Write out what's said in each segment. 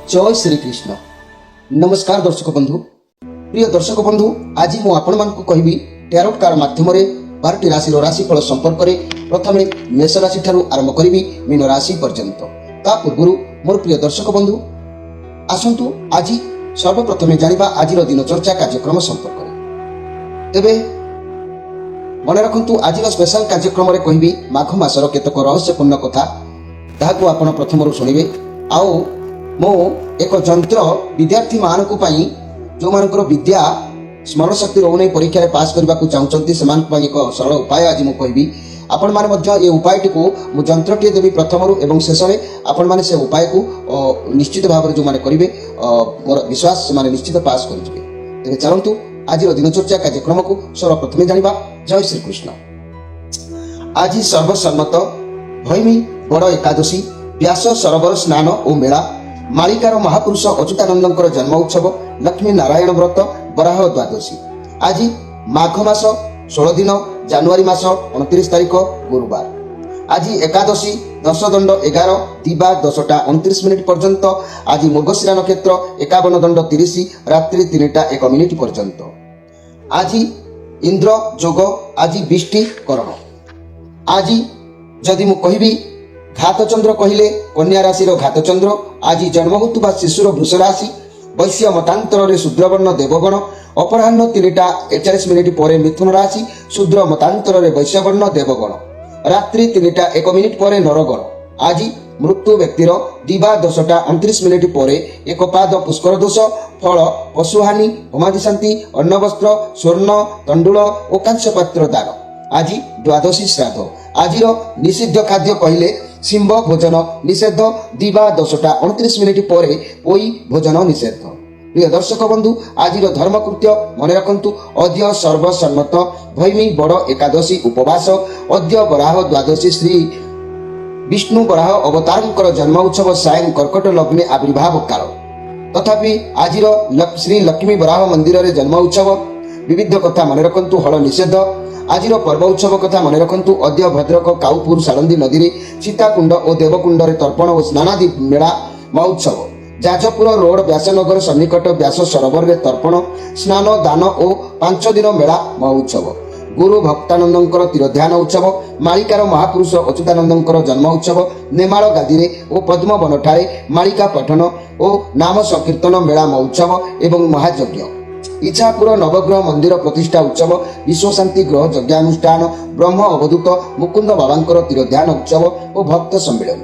जय श्री कृष्ण। नमस्कार दर्शक बंधु, प्रिय दर्शक बंधु, आज मु आपण मानकु कहबी टैरोट कार्ड माध्यम 12टी राशि राशिफल संपर्क में प्रथम मेष राशि ठारू आरंभ करी मीन राशि पर्यंत। ता पूर्व मोर प्रिय दर्शक बंधु आसंतु आज सर्वप्रथमे जानिबा आज दिन चर्चा कार्यक्रम संपर्क में। तेबे मन रखु आज स्पेशल कार्यक्रम में कहबी माघ मासर केतक रहस्यपूर्ण कथा ताहाकु आपण प्रथम शुणिबे। आउ मो एक जंत्र विद्यार्थी मानक जो मानकर विद्या स्मरण शक्ति रोने परीक्षा पास करने को चाहते से एक सरल उपाय आज मुझे कहबी। आपण माने ये उपायटी को मु जंत्रटी देवी प्रथम एवं शेष में आपण माने से उपाय को निश्चित भाव में जो मैंने करेंगे मोर विश्वास से निश्चित पास करेंगे। तेज चलतु आज दिनचर्चा कार्यक्रम को सर्वप्रथमे जानिबा। जय श्री कृष्ण। आज सर्वसम्मत भैमी बड़ एकादशी व्यास सरोवर स्नान और मेला मालिकार महापुरुष अच्युतानंद जन्म उत्सव लक्ष्मी नारायण व्रत बराह द्वादशी। आज माघ मास 16 दिन जानुआरी मास 29 तारीख गुरुवार। आज एकादशी 10 दंड 11 दिबा 10टा 29 मिनिट पर्यंत। आज मृगशिरा नक्षत्र 51 दंड 30 रात्रि 3टा 1 मिनिट पर्यंत। आज इंद्र जोग आज बिष्टि करण। आज जदि मु कहबी घातचंद्र कहले कन्या राशि घातचंद्र आज जन्म होता शिशुर वृष राशि वैश्य मतांतर शूद्रवर्ण देवगण अपराह्न 3टा 41 मिनिट पर मिथुन राशि शूद्र मतांतर वैश्यवर्ण देवगण रात्रि 3टा 1 मिनिट पर नरगण। आज मृत्यु व्यक्तिर दिवा 10टा 29 मिनिट पर एक पाद पुष्कर दोष फल पशुहानि होमादि शांति अन्न वस्त्र स्वर्ण तंडुल और कांस्य पात्र दान। आज द्वादशी श्राद्ध। आज निषिद्ध खाद्य कहले सिंह भोजन निषेध दिवा 10टा 29 मिनिट पर पोई भोजन निषेध। प्रिय दर्शक बंधु आज धर्मकृत्य मन रखु अद्य सर्वसम्मत भैमी बड़ एकादशी उपवास अद्य बराह द्वादशी श्री विष्णु बराह अवतार जन्म उत्सव सायं कर्कट लग्ने आविर्भाव काल। तथापि आज श्री लक्ष्मी बराह मंदिर रे जन्म उत्सव विविध कथा मन रखु हल निषेध। आज पर्व उत्सव कथा मन रखु अद्य भद्रक काउपुर सालंदी नदी में सीताकुंड और देवकुंड रे तर्पण और स्नानादि मेला महोत्सव। जाजपुर रोड व्यासनगर सन्निकट व्यास सरोवर रे तर्पण स्नान दान और 5 दिन मेला महोत्सव। गुरु भक्तानंद तीरध्यान उत्सव मालिकार महापुरुष अच्युतानंद जन्म उत्सव नेमाल गादी रे और पद्म वन ठारे मालिका पठन और नाम संकीर्तन मेला महोत्सव एवं महायज्ञ। इच्छापुर नवग्रह मंदिर प्रतिष्ठा उत्सव विश्व शांति ग्रह यज्ञानुष्ठान ब्रह्म अवधूत मुकुंद बाबा तीरध्यान उत्सव और भक्त सम्मेलन।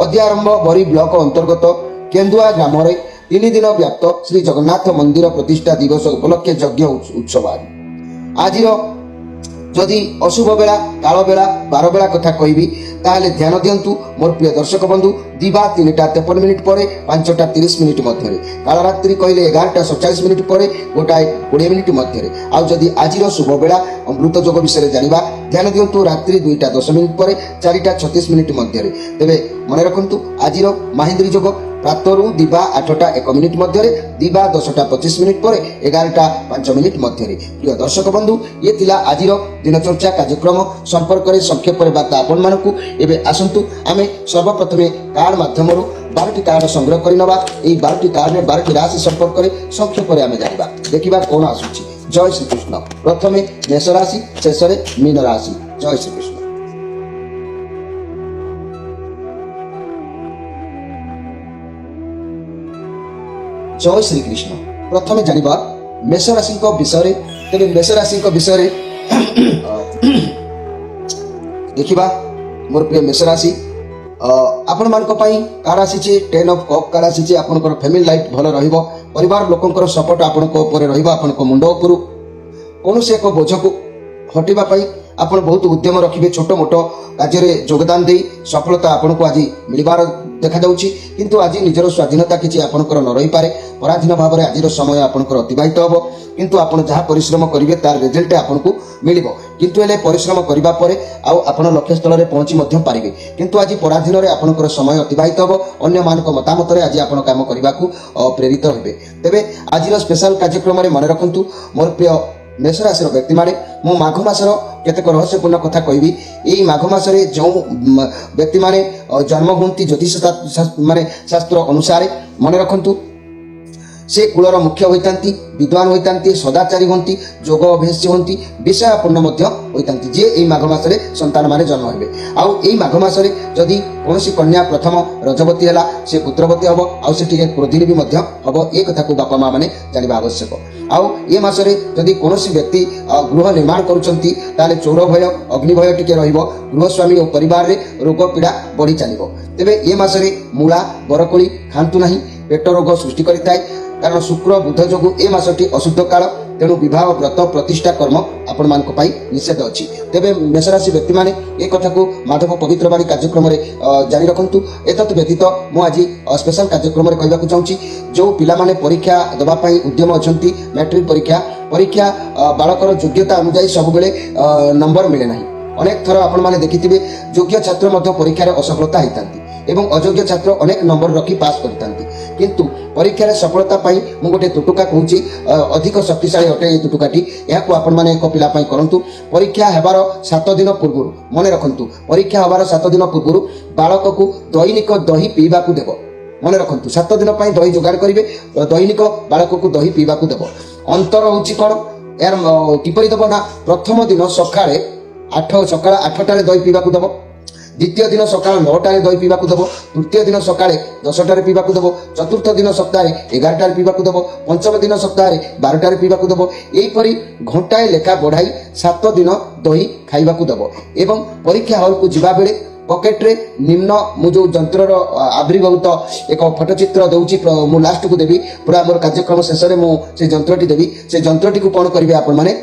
अद्यारंभ बरी ब्लॉक अंतर्गत केन्दुआ ग्राम 3 दिन व्याप्त श्री जगन्नाथ मंदिर प्रतिष्ठा दिवस उपलक्षे यज्ञ उत्सव। आज जदि अशुभ बेला काल बेला 12 बेला कथा कहबी ताहले ध्यान दियंतु मोर प्रिय दर्शक बंधु दिवा 3टा 53 मिनिट पर 5टा 30 मिनिट मध्य काल रात्रि कहले 11टा 47 मिनिट पर 1टा 20 मिनिट मध्य। आ जदि आज शुभ बेला अमृत जोग विषय जानिबा ध्यान दियंतु रात्रि 2टा 10 मिनिट पर 4टा 36 मिनिट मध्य। तेबे मन रखंतु आज माहेंद्री जोग प्रातरु दिवा 8टा 1 मिनिट मध्य दिवा 10टा 25 मिनिट पर 11टा 5 मिनिट मध्य। प्रिय दर्शक बंधु ये थिला आज दिनचर्चा कार्यक्रम संपर्क में संक्षेप बार्ता आपण मानकु। एबे आसंतु आमे सर्वप्रथमे कार्ड माध्यम 12टी कार्ड संग्रह कर नवा। एई 12टी कार्ड में 12टी राशि संपर्क में संक्षेप में आमे जानिबा देखिबा कोन आसुची। जय श्री कृष्ण। प्रथमे मेष राशि शेष में मीन राशि। जय श्री कृष्ण। जय श्री कृष्ण। प्रथमे जानिबा मेष राशि विषय। तेरे मेष राशि विषय देखिबा मोर प्रिय मेष राशि आपण मानक पई कार्ड आसी 10 ऑफ कप कार्ड आसी। आपनकर फैमिली लाइफ भल रहिबो परिवार लोकंकर सपोर्ट आपनको ऊपर रहिबो आपनको मुंड ऊपर कौन से एक बोझ को हटिबा पई आपण बहुत उद्यम रखिबे। छोट मोट कार्य योगदान दे सफलता आपको आज मिलबार देखा जाउछि। किंतु आज निजर स्वाधीनता किछि आपनकर न रही पारे पराधीन भाव में आज समय आपनकर अतिबाहित होबो। किंतु आपण जहाँ परिश्रम करिवे तार रिजल्ट आपनको मिलिबो। किंतु एले परिश्रम करिबा परे आउ आपण लक्ष्य स्थल रे पहुंची मध्यम पारिबे। किंतु आज पराधीन रे आपनकर समय अतिबाहित होबो। अन्य मानक मतामत रे आज आपण काम करिबाकू प्रेरित होबे। तेबे आज स्पेशल कार्यक्रम रे मन रखंतु मोर प्रिय मेष राशि व्यक्ति माने मु माघ मासर केतेक रहस्यपूर्ण कथा कहबी। एई माघ मासरे जो व्यक्ति माने जन्म हुंती ज्योतिष माने शास्त्र अनुसार मन रखंतु से कूलर मुख्य होइतांती, विद्वान होइतांती, सदाचारी होंती, जोग अभ्यासी होंती, विषयपूर्ण मध्य होइतांती जे एई माघ मासरे संतान माने जन्म हेबे। आउ एई माघ मासरे जदि कोनोसी कन्या प्रथम रजवती हैला से पुत्रवती हबो आउ से टिके क्रोधिनी भी मध्य हबो। ए कथा को बापा मां माने जानिबा आवश्यक। आउ ए मासरे जदि कोनोसी व्यक्ति गृह निर्माण करूचंती ताले चोर भय अग्नि भय टिके रहिबो। गृहस्वामी और परिवार रे रोग पीड़ा बढ़ी चलिबो। तेबे ए मासरे मूला बरकोली खांतु नाही, पेट रोग सृष्टि करिताय कारण शुक्र बुध जोगु ए मासटी अशुद्ध काल। तेणु विवाह व्रत प्रतिष्ठा कर्म आपण मानक पाई निषेध अछि। तेबे मेष राशि व्यक्ति माने ए कथा को माधव पवित्र बाणी कार्यक्रम रे जारी रखंतु। एतत व्यतीत मु आज स्पेशल कार्यक्रम रे कहबाकू चाहूची जो पिला माने परीक्षा दबा पाई उद्यम अछंती मैट्रिक परीक्षा बालकर योग्यता अनुसार सब बेले नंबर मिले नाही। अनेक थर आपण माने देखिथिबे योग्य छात्र मध्य परीक्षा रे असफलता हेतांती एवं अयोग्य छात्र अनेक नंबर रखी पास करतांती। किंतु परीक्षा सफलता पाई मु गोटे तुटुका कहूची अधिक शक्तिशाली अटे। ये तुटुकाटी याकू आपण माने एक पिला पाई करंतु। परीक्षा हेबार 7 दिन पूर्व मने रखंतु परीक्षा हेबार 7 दिन पूर्व बालक को दैनिक दही पीबा को देबो। मने रखंतु 7 दिन पाई दही जोगाड़ करिवे दैनिक बालक को दही पीबा को देबो। अंतर होची कोन यार किपरि देबो ना प्रथम दिन सकाळे सकाळ 8टारे दही पीबा को देबो। द्वितीय दिन सकाळ 9टारे दही पीबा को देबो। तृतीय दिन सकाळे 10टारे पीबा को देबो। चतुर्थ दिन सप्ताहे 11टारे पीबा को देबो। पंचम दिन सप्ताहे 12टारे पीबा को देबो। एई परी घंटाए लेखा बढ़ाई 7 दिन दही खाइबा को देबो। एवं परीक्षा हॉल को जिबा बेले पॉकेट रे निम्न मु जो यंत्र आविर्भूत एक फोटोचित्र दउची मु लास्ट को देबी पूरा मोर कार्यक्रम शेष रे मु से यंत्रटी देबी। से यंत्रटी को कोन करिवे आपण माने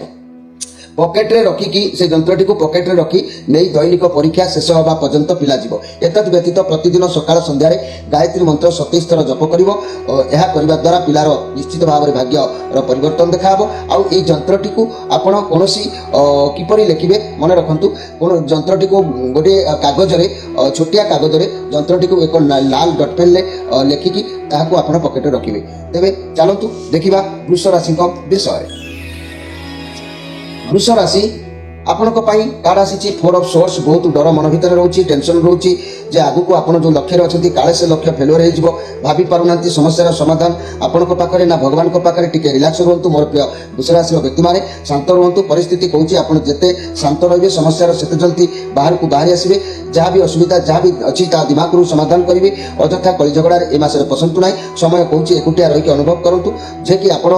पॉकेट रे रखी कि से यंत्रटी को पॉकेट रे रखी नहीं दैनिक परीक्षा शेष होगा पर्यंत पिला जीव। एतद व्यतीत प्रतिदिन सकाळ संध्यार गायत्री मंत्र 27 थर जप करिवो। यह करबा द्वारा पिलार निश्चित भाव भाग्य परिवर्तन देखाबो। आउ ए यंत्रटी को आपण कोनोसी किपरि लेखिबे मने रखंतु कोन यंत्रटी को गोटे कागज रे छोटिया कागज रे यंत्रटी को एक लाल डॉट पेन ले लेखिकी ताहाको आपण पॉकेट रे रखिबे। तेबे चलंतु देखिबा वृष राशि को विषय। वृष राशि आपनको पाई कार्ड आसी 4 ऑफ सोर्स। बहुत डर मन भीतर रहउची, टेंशन रहउची जे आगु को आपण जो लक्ष्य अछंती काले से लक्ष्य फेलियर हे जिवो। भाबी पारुनांती समस्यार समाधान आपनको पाखरे ना भगवान को पाखरे टिके रिलैक्स रहंतु। मोर प्रिय वृष राशि व्यक्ति माने शांत रहंतु। परिस्थिति कहूची आपण जेते शांत रहिबे समस्यार सेते जल्दी बाहर को बाहर आसीबे। जहाँ भी असुविधा जहाँ भी अच्छी ता दिमाग रू समाधान करिवे। अଯଥା कली झगड़ा ए मासरे पसंतु नाही। समय कहूची एकुटिया रही अनुभव करंतु जे कि आपण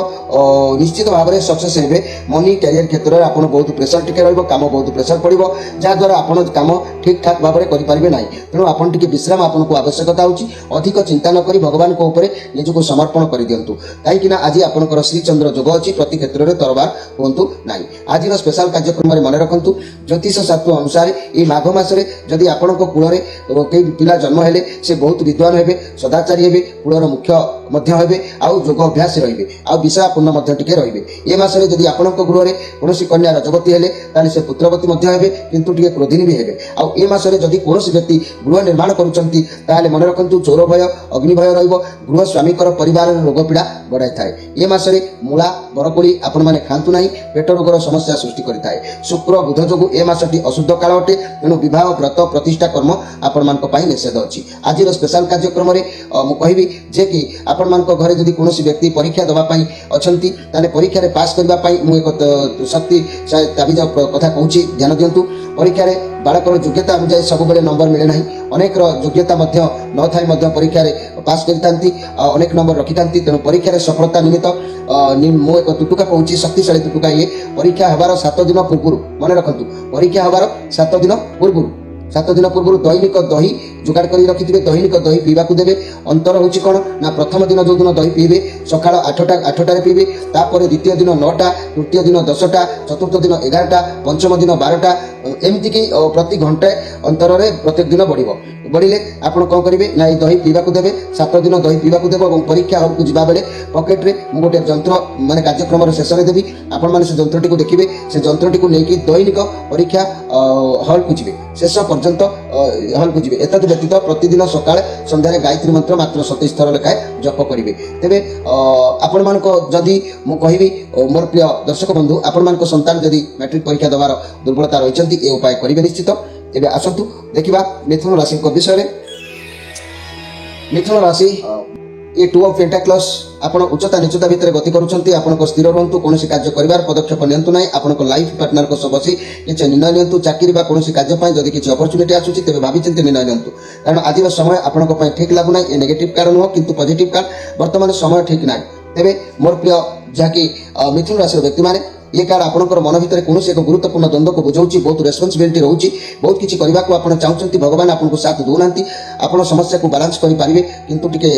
निश्चित भाव में सक्सेस हेबे। मनी कैरियर क्षेत्र में आपण बहुत प्रेशर टिके रहइबो, काम बहुत प्रेशर पड़िबो जा द्वारा आपण काम ठीक ठाक भाव में करि परिबे नाही। तेणु आपण टिके विश्राम आपनको आवश्यकता होची। अधिक चिंता न करी भगवान को ऊपर निजको समर्पण करि दियंतु। काहेकि ना आज आपनकर श्री चंद्र जोग अछि। प्रति क्षेत्र में तरबार होंतु नाही। आज स्पेशल कार्यक्रम में मन रखंतु ज्योतिष शास्त्र अनुसार ए माघ मासरे जदि आपनको कूलरे कई पिला जन्म हेले से बहुत विद्वान हेबे, सदाचारी हेबे, कूलर मुख्य मध्य हेबे, आउ जोग अभ्यास रहिबे, आउ विषयपूर्ण मध्य टिके रहिबे। ए मासरे जदि आपनको गृहरे कोनोसी कन्या रजवती हेले ताले से पुत्रवती मध्य हेबे, किंतु टिके क्रोधिनी भी हेबे। आउ ए मासरे जदि कोनोसी व्यक्ति गृह निर्माण करूचंती ताले मन रखंतु चोर भय अग्नि भय रहिबो। गृह स्वामीकर परिवार रोग पीड़ा बढ़ाई थाए। ए मासरे मूला बरकोली आपण माने खांतु नाही, पेट रोगर समस्या सृष्टि करिताए। शुक्र बुध जोगु ए मासटी अशुद्ध काल अटे। तेणु विवाह व्रत प्रतिष्ठा कर्म आपण मानक पाई निषेध अछि। आज स्पेशल कार्यक्रम रे मु कहिबी जे कि आपण मानक घरे जदि कोनोसी व्यक्ति परीक्षा दबा पाई अछंती ताले परीक्षा रे पास करबा पाई मु एक शक्ति ताबिज कथा कहूची ध्यान दियंतु। परीक्षा रे बालकर योग्यता अनुसार सब बेले नंबर मिले नाही। अनेक योग्यता मध्य न थाई मध्य परीक्षा रे पास करितांती, अनेक नंबर रखितांती। तेणु परीक्षा रे सफलता निमित्त मु एक तुटुका कहूची शक्तिशाली तुटुका। ये परीक्षा हेबार 7 दिन पूर्व मन रखंतु परीक्षा हेबार 7 दिन पूर्व 7 दिन पूर्व दैनिक दही जोगाड़ कर रखिथे। दैनिक दही पीवा को देवे। अंतर होची कोन ना प्रथम दिन जो दिन दही पीबे सकाळ 8टारे पीबे, तापर द्वितीय दिन 9टा, तृतीय दिन 10टा, चतुर्थ दिन 11टा, पंचम दिन 12टा, एमती कि प्रति घंटे अंतर रे प्रत्येक दिन बढ़िले आपण कोन करिवे ना दही पीवा को देवे। 7 दिन दही पीवा को देबो और परीक्षा हॉल को जिबा बेले पॉकेट रे मु गोटे यंत्र माने कार्यक्रम रे शेष रे देबी। आपण माने से यंत्रटी को देखिबे। से यंत्रटी को लेकी दैनिक परीक्षा हॉल को जिबे। शेष पर्यंत ହଲ୍କୁ ଯିବେ। ଏତଦ୍ ବ୍ୟତୀତ ପ୍ରତିଦିନ ସକାଳେ ସନ୍ଧ୍ୟାରେ ଗାୟତ୍ରୀ ମନ୍ତ୍ର ମାତ୍ର 27 ଥର ଲେଖାଏଁ ଜପ କରିବେ। ତେବେ ଆପଣମାନଙ୍କ ଯଦି ମୁଁ କହିବି ମୋର ପ୍ରିୟ ଦର୍ଶକ ବନ୍ଧୁ, ଆପଣମାନଙ୍କ ସନ୍ତାନ ଯଦି ମ୍ୟାଟ୍ରିକ ପରୀକ୍ଷା ଦେବାର ଦୁର୍ବଳତା ରହିଛନ୍ତି ଏ ଉପାୟ କରିବେ ନିଶ୍ଚିତ। ଏବେ ଆସନ୍ତୁ ଦେଖିବା ମିଥୁନ ରାଶିଙ୍କ ବିଷୟରେ। ମିଥୁନ ରାଶି ଏ 2 ଅଫ୍ ପେଣ୍ଟାକ୍ଲସ୍, ଆପଣ ଉଚ୍ଚତା ନିଚତା ଭିତରେ ଗତି କରୁଛନ୍ତି। ଆପଣଙ୍କ ସ୍ଥିର ରୁହନ୍ତୁ, କୌଣସି କାର୍ଯ୍ୟ କରିବାର ପଦକ୍ଷେପ ନିଅନ୍ତୁ ନାହିଁ। ଆପଣଙ୍କ ଲାଇଫ୍ ପାର୍ଟନରଙ୍କ ସହ ବସି କିଛି ନିର୍ଣ୍ଣୟ ନିଅନ୍ତୁ। ଚାକିରି ବା କୌଣସି କାର୍ଯ୍ୟ ପାଇଁ ଯଦି କିଛି ଅପରଚ୍ୟୁନିଟି ଆସୁଛି ତେବେ ଭାବିଚିନ୍ତି ନିର୍ଣ୍ଣୟ ନିଅନ୍ତୁ, କାରଣ ଆଜିର ସମୟ ଆପଣଙ୍କ ପାଇଁ ଠିକ୍ ଲାଗୁନାହିଁ। ଏ ନେଗେଟିଭ୍ କାର୍ଡ ନୁହଁ କିନ୍ତୁ ପଜିଟିଭ୍ କାର୍ଡ। ବର୍ତ୍ତମାନ ସମୟ ଠିକ୍ ନାହିଁ। ତେବେ ମୋର ପ୍ରିୟ ଯାହାକି ମିଥୁନ ରାଶିର ବ୍ୟକ୍ତିମାନେ, ये कार्ड आपंकर मन भितर कौन एक गुरुत्वपूर्ण द्वंद्व को बुझाऊँ, बहुत रेस्पन्सिबिलिटी रोचे, बहुत किसी करने को आप चाहते, भगवान आपको साथ दौना, आप समस्या को बालांस करेंगे किंतु टिके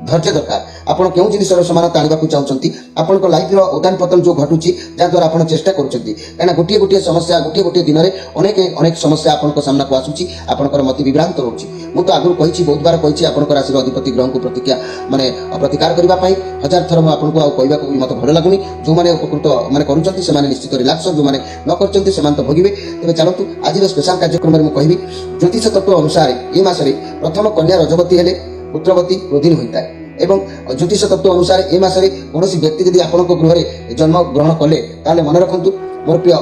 धैर्य दरकार। आप क्यों जिनसर समानता आने को चाहते, आप लाइफ उदान पतन जो घटुची जहाद्वारा आप चेष्टा करें, कहीं गोटे गोटे समस्या गोटे गोटे दिन में अनेक अनेक समस्या आपंक सामना को आसूची, आपंकर मत विभ्रांत रोचे। मुझे आगुरी कही बहुत बार कही आपंकर राशि अधिपति ग्रह को प्रतिक्रिया माने प्रतिकार करने 1000 थर मुझे कहवा भी मत भल लगुनि। जो मैंने उपकृत मैंने करुँच निश्चित रिलैक्स, जो मैंने न कर तो भोगे। तेज चलतु आज स्पेशल कार्यक्रम में मुझे ज्योतिष तत्व अनुसार ये मसरे प्रथम कन्या रजवती हेले पुत्रवती रोधिनी होता है। एवं ज्योतिष तत्व अनुसार ये मसरे कौन व्यक्ति यदि आपण गृह जन्म ग्रहण कले ताले मन रखु मोर प्रिय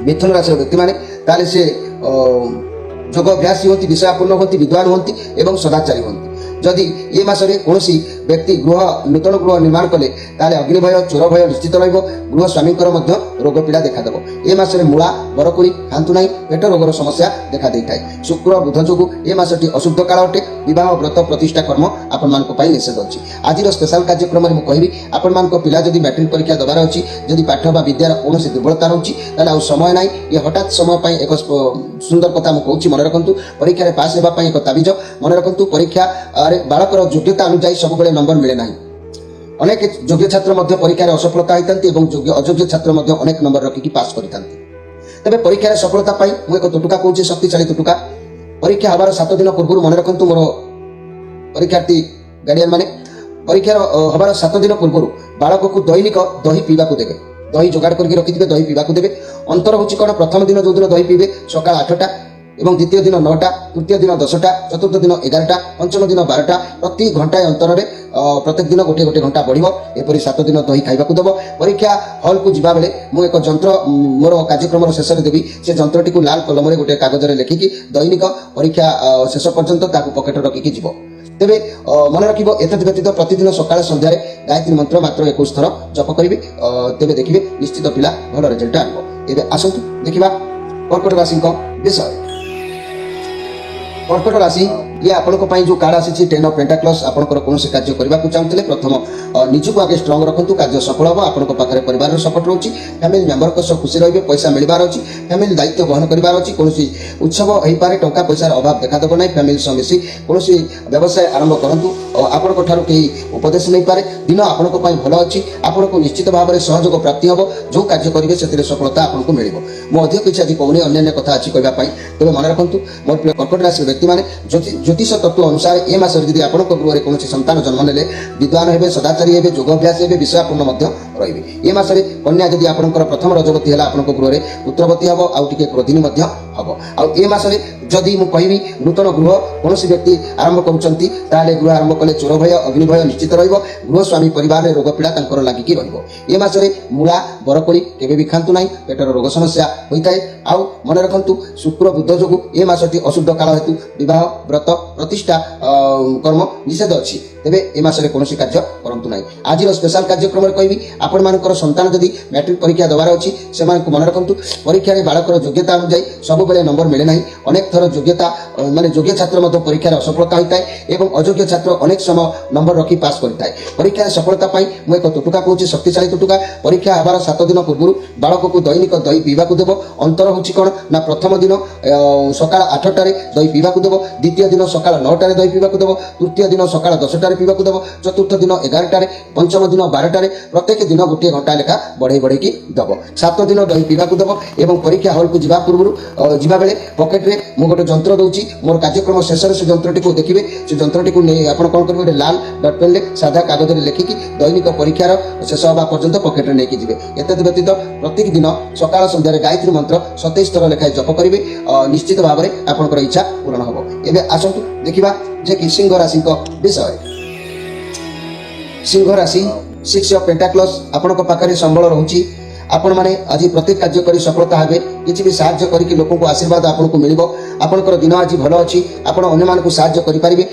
मिथुन राशि व्यक्ति मैंने से योगाभ्यासी होती, विषयापूर्ण होती, विद्वान होती एवं सदाचारी होती। जदि ये मसरे कौन व्यक्ति गृह नूतन गृह निर्माण कले अग्नि भय चोर भय निश्चित रह स्वामी रोग पीड़ा देखादेव। ये मसरे मूला बरकुड़ी खातु ना, पेट रोगर समस्या देखा दे था। शुक्र बुध जो ये मसटी अशुद्ध काल अटे, बह व्रत प्रतिष्ठा कर्म आपण निषेध अच्छी। आज स्पेशल कार्यक्रम में मुझे आपण पिला जदि मैट्रिक परीक्षा देवार अच्छी, जदि पाठ बा विद्यार कौन दुर्बलता रोचे ताल समय ना, ये हठात समय एक सुंदर कथा मुझे मन रखु। परीक्षा पास होगा एक ताबिज मन रखु। परीक्षा बालकर योग्यता अनुଯାयी सब नंबर मिले ना। अनेक योग्य छात्र परीक्षा असफलता होता है, अयोग्य छात्र अनेक नंबर रखिकी पास करते। तेज परीक्षा सफलता मुझे एक तुटुका कहूँ, शक्तिशाली तुटुका। परीक्षा हबार 7 दिन पूर्व मन रखु मोर परीक्षार्थी गार्डियन माने परीक्षा हबार 7 दिन पूर्व बालक को दैनिक दही पीवा देवे, दही जोगाड़ करके रखिथे, दही पीवा देवे। अंतर हूँ कौन, प्रथम दिन जो दिन दही पीबे सकाल 8टा एवं द्वितीय दिन 9टा, तृतीय दिन 10टा, चतुर्थ दिन 11टा, पंचम दिन 12टा, प्रति घंटा अंतर में प्रत्येक दिन गोटे गोटे घंटा बढ़ एपरी 7 दिन दही खाइबा देव। परीक्षा हल को जीवा बेले मु एक जंत्र मोर कार्यक्रम शेष में देवी, से जंत्रटी को लाल कलम गोटे कागज में लिखिकी दैनिक परीक्षा शेष पर्यंत पकेट रखिकी जीव। तेरे मन रखिब एतद व्यतीत प्रतिदिन सकाळ संध्यारे गायत्री मंत्र मात्र 21 थर जप करिवे, तेबे देखिबे निश्चित पिला भल रिजल्ट आनिबो। एबे आसंतु देखिबा कर्कट राशि विषय। कर्कट राशि ये आपंक जो कार्ड आसी 10 ऑफ पेंटाक्लस, आपंकर कौन कार्य करने को चाहते प्रथम निजक आगे स्ट्रंग रखु, कार्य सफल हम। आपंक पाखे परिवार सपोर्ट रोचे, फैमिली मेंबर को खुशी रही, पैसा मिलबार अच्छी, फैमिली दायित्व बहन करार अच्छी, कौन उत्सव हो पारे, टंका पैसार अभाव देखादेव ना। फैमिली सह मिसी कौन व्यवसाय आरंभ करूँ, आपंक कहीं उपदेश नहीं पारे। दिन आपंक भल अच्छी, आपको निश्चित भाव में सहयोग प्राप्ति हम, जो कार्य करेंगे से सफलता आपको मिल। मुझे अधिक किसी आज कहूनी, अन्य कथा अच्छी कहवाई। तेज मन रखु मोर प्रिय कर्कट राशि व्यक्ति मैंने ज्योतिष तत्व अनुसार ये मस यदि आप गृह कौन संतान जन्म ने विद्वान हे, सदाचारी हे, योगाभ्यास हे, विषयापूर्ण रही। ये मसरे कन्या यदि आपंकर प्रथम रजवती है आप गृह पुत्रवती हम, आउ टे क्रोधिनी हम। आउ ये मसरे जदि मु कहि नूतन गृह कौन व्यक्ति आरंभ करुँच गृह आरंभ कले चोर भय अग्नि भय निश्चित रह स्वामी परिवार में रोग पीड़ा लगिकी ये मसरे मूला बरकोड़ी केवे भी खातु ना, पेटर रोग समस्या होता है। आउ मन रखु शुक्र बुध जो ये मसटी अशुद्ध काल हेतु विवाह व्रत प्रतिष्ठा कर्म निषेध अच्छी। तेबे ए मासरे कौन कार्य करंतु नाही। आज स्पेशल कार्यक्रम में कहि आपण मानकर संतान जदि मैट्रिक परीक्षा देवार अच्छी से मन रखु परीक्षा बालकर योग्यता अनुଯାयी सब बेले नंबर मिले ना। अनेक थर योग्यता माने योग्य छात्र परीक्षा असफलता होता है एवं अयोग्य छात्र अनेक समय नंबर रखी पास करता है। परीक्षा सफलता मुझे एक तुटुका कहूँ, शक्तिशाली तुटुका। परीक्षा हबार 7 दिन पूर्व बालक को दैनिक दही पीवा देव। अंतर हूँ कौन ना, प्रथम दिन सकाळ 8टारे दही पीवा देव, द्वितीय दिन सकाळ 9टारे दही पीवा देव, तृतीय दिन सकाळ 10टा 10টাରେ ପିବାକୁ ଦେବ, ଚତୁର୍ଥ ଦିନ 11টাରେ, ପଞ୍ଚମ ଦିନ 12টাରେ, ପ୍ରତ୍ୟେକ ଦିନ ଗୋଟିଏ ଘଣ୍ଟା ଲେଖା ବଢ଼େଇକି ଦେବ। 7 ଦିନ ଦହି ପିଇବାକୁ ଦେବ ଏବଂ ପରୀକ୍ଷା ହଲ୍କୁ ଯିବା ପୂର୍ବରୁ ଯିବା ବେଳେ ପକେଟରେ ମୁଁ ଗୋଟେ ଯନ୍ତ୍ର ଦେଉଛି। ମୋର କାର୍ଯ୍ୟକ୍ରମ ଶେଷରେ ସେ ଯନ୍ତ୍ରଟିକୁ ଦେଖିବେ। ସେ ଯନ୍ତ୍ରଟିକୁ ନେଇ ଆପଣ କ'ଣ କରିବେ, ଗୋଟେ ଲାଲ ଡଟ୍ ପେନ୍ରେ ସାଧା କାଗଜରେ ଲେଖିକି ଦୈନିକ ପରୀକ୍ଷାର ଶେଷ ହେବା ପର୍ଯ୍ୟନ୍ତ ପକେଟରେ ନେଇକି ଯିବେ। ଏତଦ୍ ବ୍ୟତୀତ ପ୍ରତ୍ୟେକ ଦିନ ସକାଳ ସନ୍ଧ୍ୟାରେ ଗାୟତ୍ରୀ ମନ୍ତ୍ର 27 ଥର ଲେଖାଏଁ ଜପ କରିବେ। ନିଶ୍ଚିତ ଭାବରେ ଆପଣଙ୍କର ଇଚ୍ଛା ପୂରଣ ହେବ। ଏବେ ଆସନ୍ତୁ ଦେଖିବା ଯେ କି ସିଂହ ରାଶିଙ୍କ ବିଷୟରେ। ସିଂହ ରାଶି 6 ଅଫ୍ ପେଣ୍ଟାକ୍ଲସ୍ ଆପଣଙ୍କ ପାଖରେ ସମ୍ବଳ ରହୁଛି। ଆପଣମାନେ ଆଜି ପ୍ରତ୍ୟେକ କାର୍ଯ୍ୟ କରି ସଫଳତା ହେବେ। କିଛି ବି ସାହାଯ୍ୟ କରିକି ଲୋକଙ୍କୁ ଆଶୀର୍ବାଦ ଆପଣଙ୍କୁ ମିଳିବ। ଆପଣଙ୍କର ଦିନ ଆଜି ଭଲ ଅଛି। ଆପଣ ଅନ୍ୟମାନଙ୍କୁ ସାହାଯ୍ୟ କରିପାରିବେ।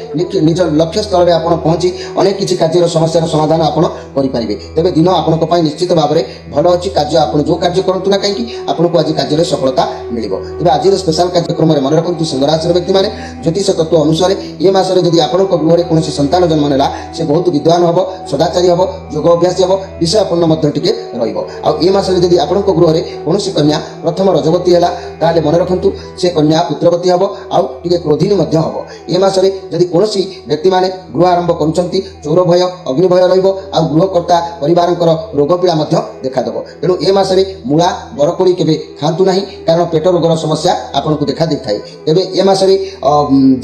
ନିଜ ଲକ୍ଷ୍ୟ ସ୍ଥଳରେ ଆପଣ ପହଞ୍ଚି ଅନେକ କିଛି କାର୍ଯ୍ୟର ସମସ୍ୟାର ସମାଧାନ ଆପଣ କରିପାରିବେ। ତେବେ ଦିନ ଆପଣଙ୍କ ପାଇଁ ନିଶ୍ଚିତ ଭାବରେ ଭଲ ଅଛି। କାର୍ଯ୍ୟ ଆପଣ ଯେଉଁ କାର୍ଯ୍ୟ କରନ୍ତୁ ନା କାହିଁକି ଆପଣଙ୍କୁ ଆଜି କାର୍ଯ୍ୟରେ ସଫଳତା ମିଳିବ। ତେବେ ଆଜିର ସ୍ପେଶାଲ କାର୍ଯ୍ୟକ୍ରମରେ ମନେ ରଖନ୍ତୁ, ସିଂହ ରାଶିର ବ୍ୟକ୍ତିମାନେ ଜ୍ୟୋତିଷ ତତ୍ତ୍ୱ ଅନୁସାରେ ଏ ମାସରେ ଯଦି ଆପଣଙ୍କ ଗୃହରେ କୌଣସି ସନ୍ତାନ ଜନ୍ମ ନେଲା, ସେ ବହୁତ ବିଦ୍ୱାନ ହେବ, ସଦାଚାରୀ ହେବ, ଯୋଗ ଅଭ୍ୟାସ ହେବ, ବିଷୟପୂର୍ଣ୍ଣ ମଧ୍ୟ ଟିକେ ରହିବ। ଆଉ ଏ ମାସରେ ଯଦି ଆପଣଙ୍କ ଗୃହରେ କୌଣସି କନ୍ୟା ପ୍ରଥମ ରଜବତୀ ହେଲା, ତାହେଲେ ମନେ ରଖନ୍ତୁ ସେ କନ୍ୟା ପୁତ୍ରବତୀ ହେବ ଆଉ ଟିକେ କ୍ରୋଧିନୀ ମଧ୍ୟ ହେବ। ଏ ମାସରେ ଯଦି କୌଣସି ବ୍ୟକ୍ତିମାନେ ଗୃହ ଆରମ୍ଭ କରୁଛନ୍ତି, ଚୋର ଭୟ, ଅଗ୍ନି ଭୟ ରହିବ ଆଉ ଗୃହକର୍ତ୍ତା ପରିବାରଙ୍କର ରୋଗ ପୀଡ଼ା ମଧ୍ୟ ଦେଖାଦେବ। ତେଣୁ ଏ ମାସରେ ମୂଳା, ବରକୋଳି କେବେ ଖାଆନ୍ତୁ ନାହିଁ, କାରଣ ପେଟ ରୋଗର ସମସ୍ୟା ଆପଣଙ୍କୁ ଦେଖା ଦେଇଥାଏ। ତେବେ ଏ ମାସରେ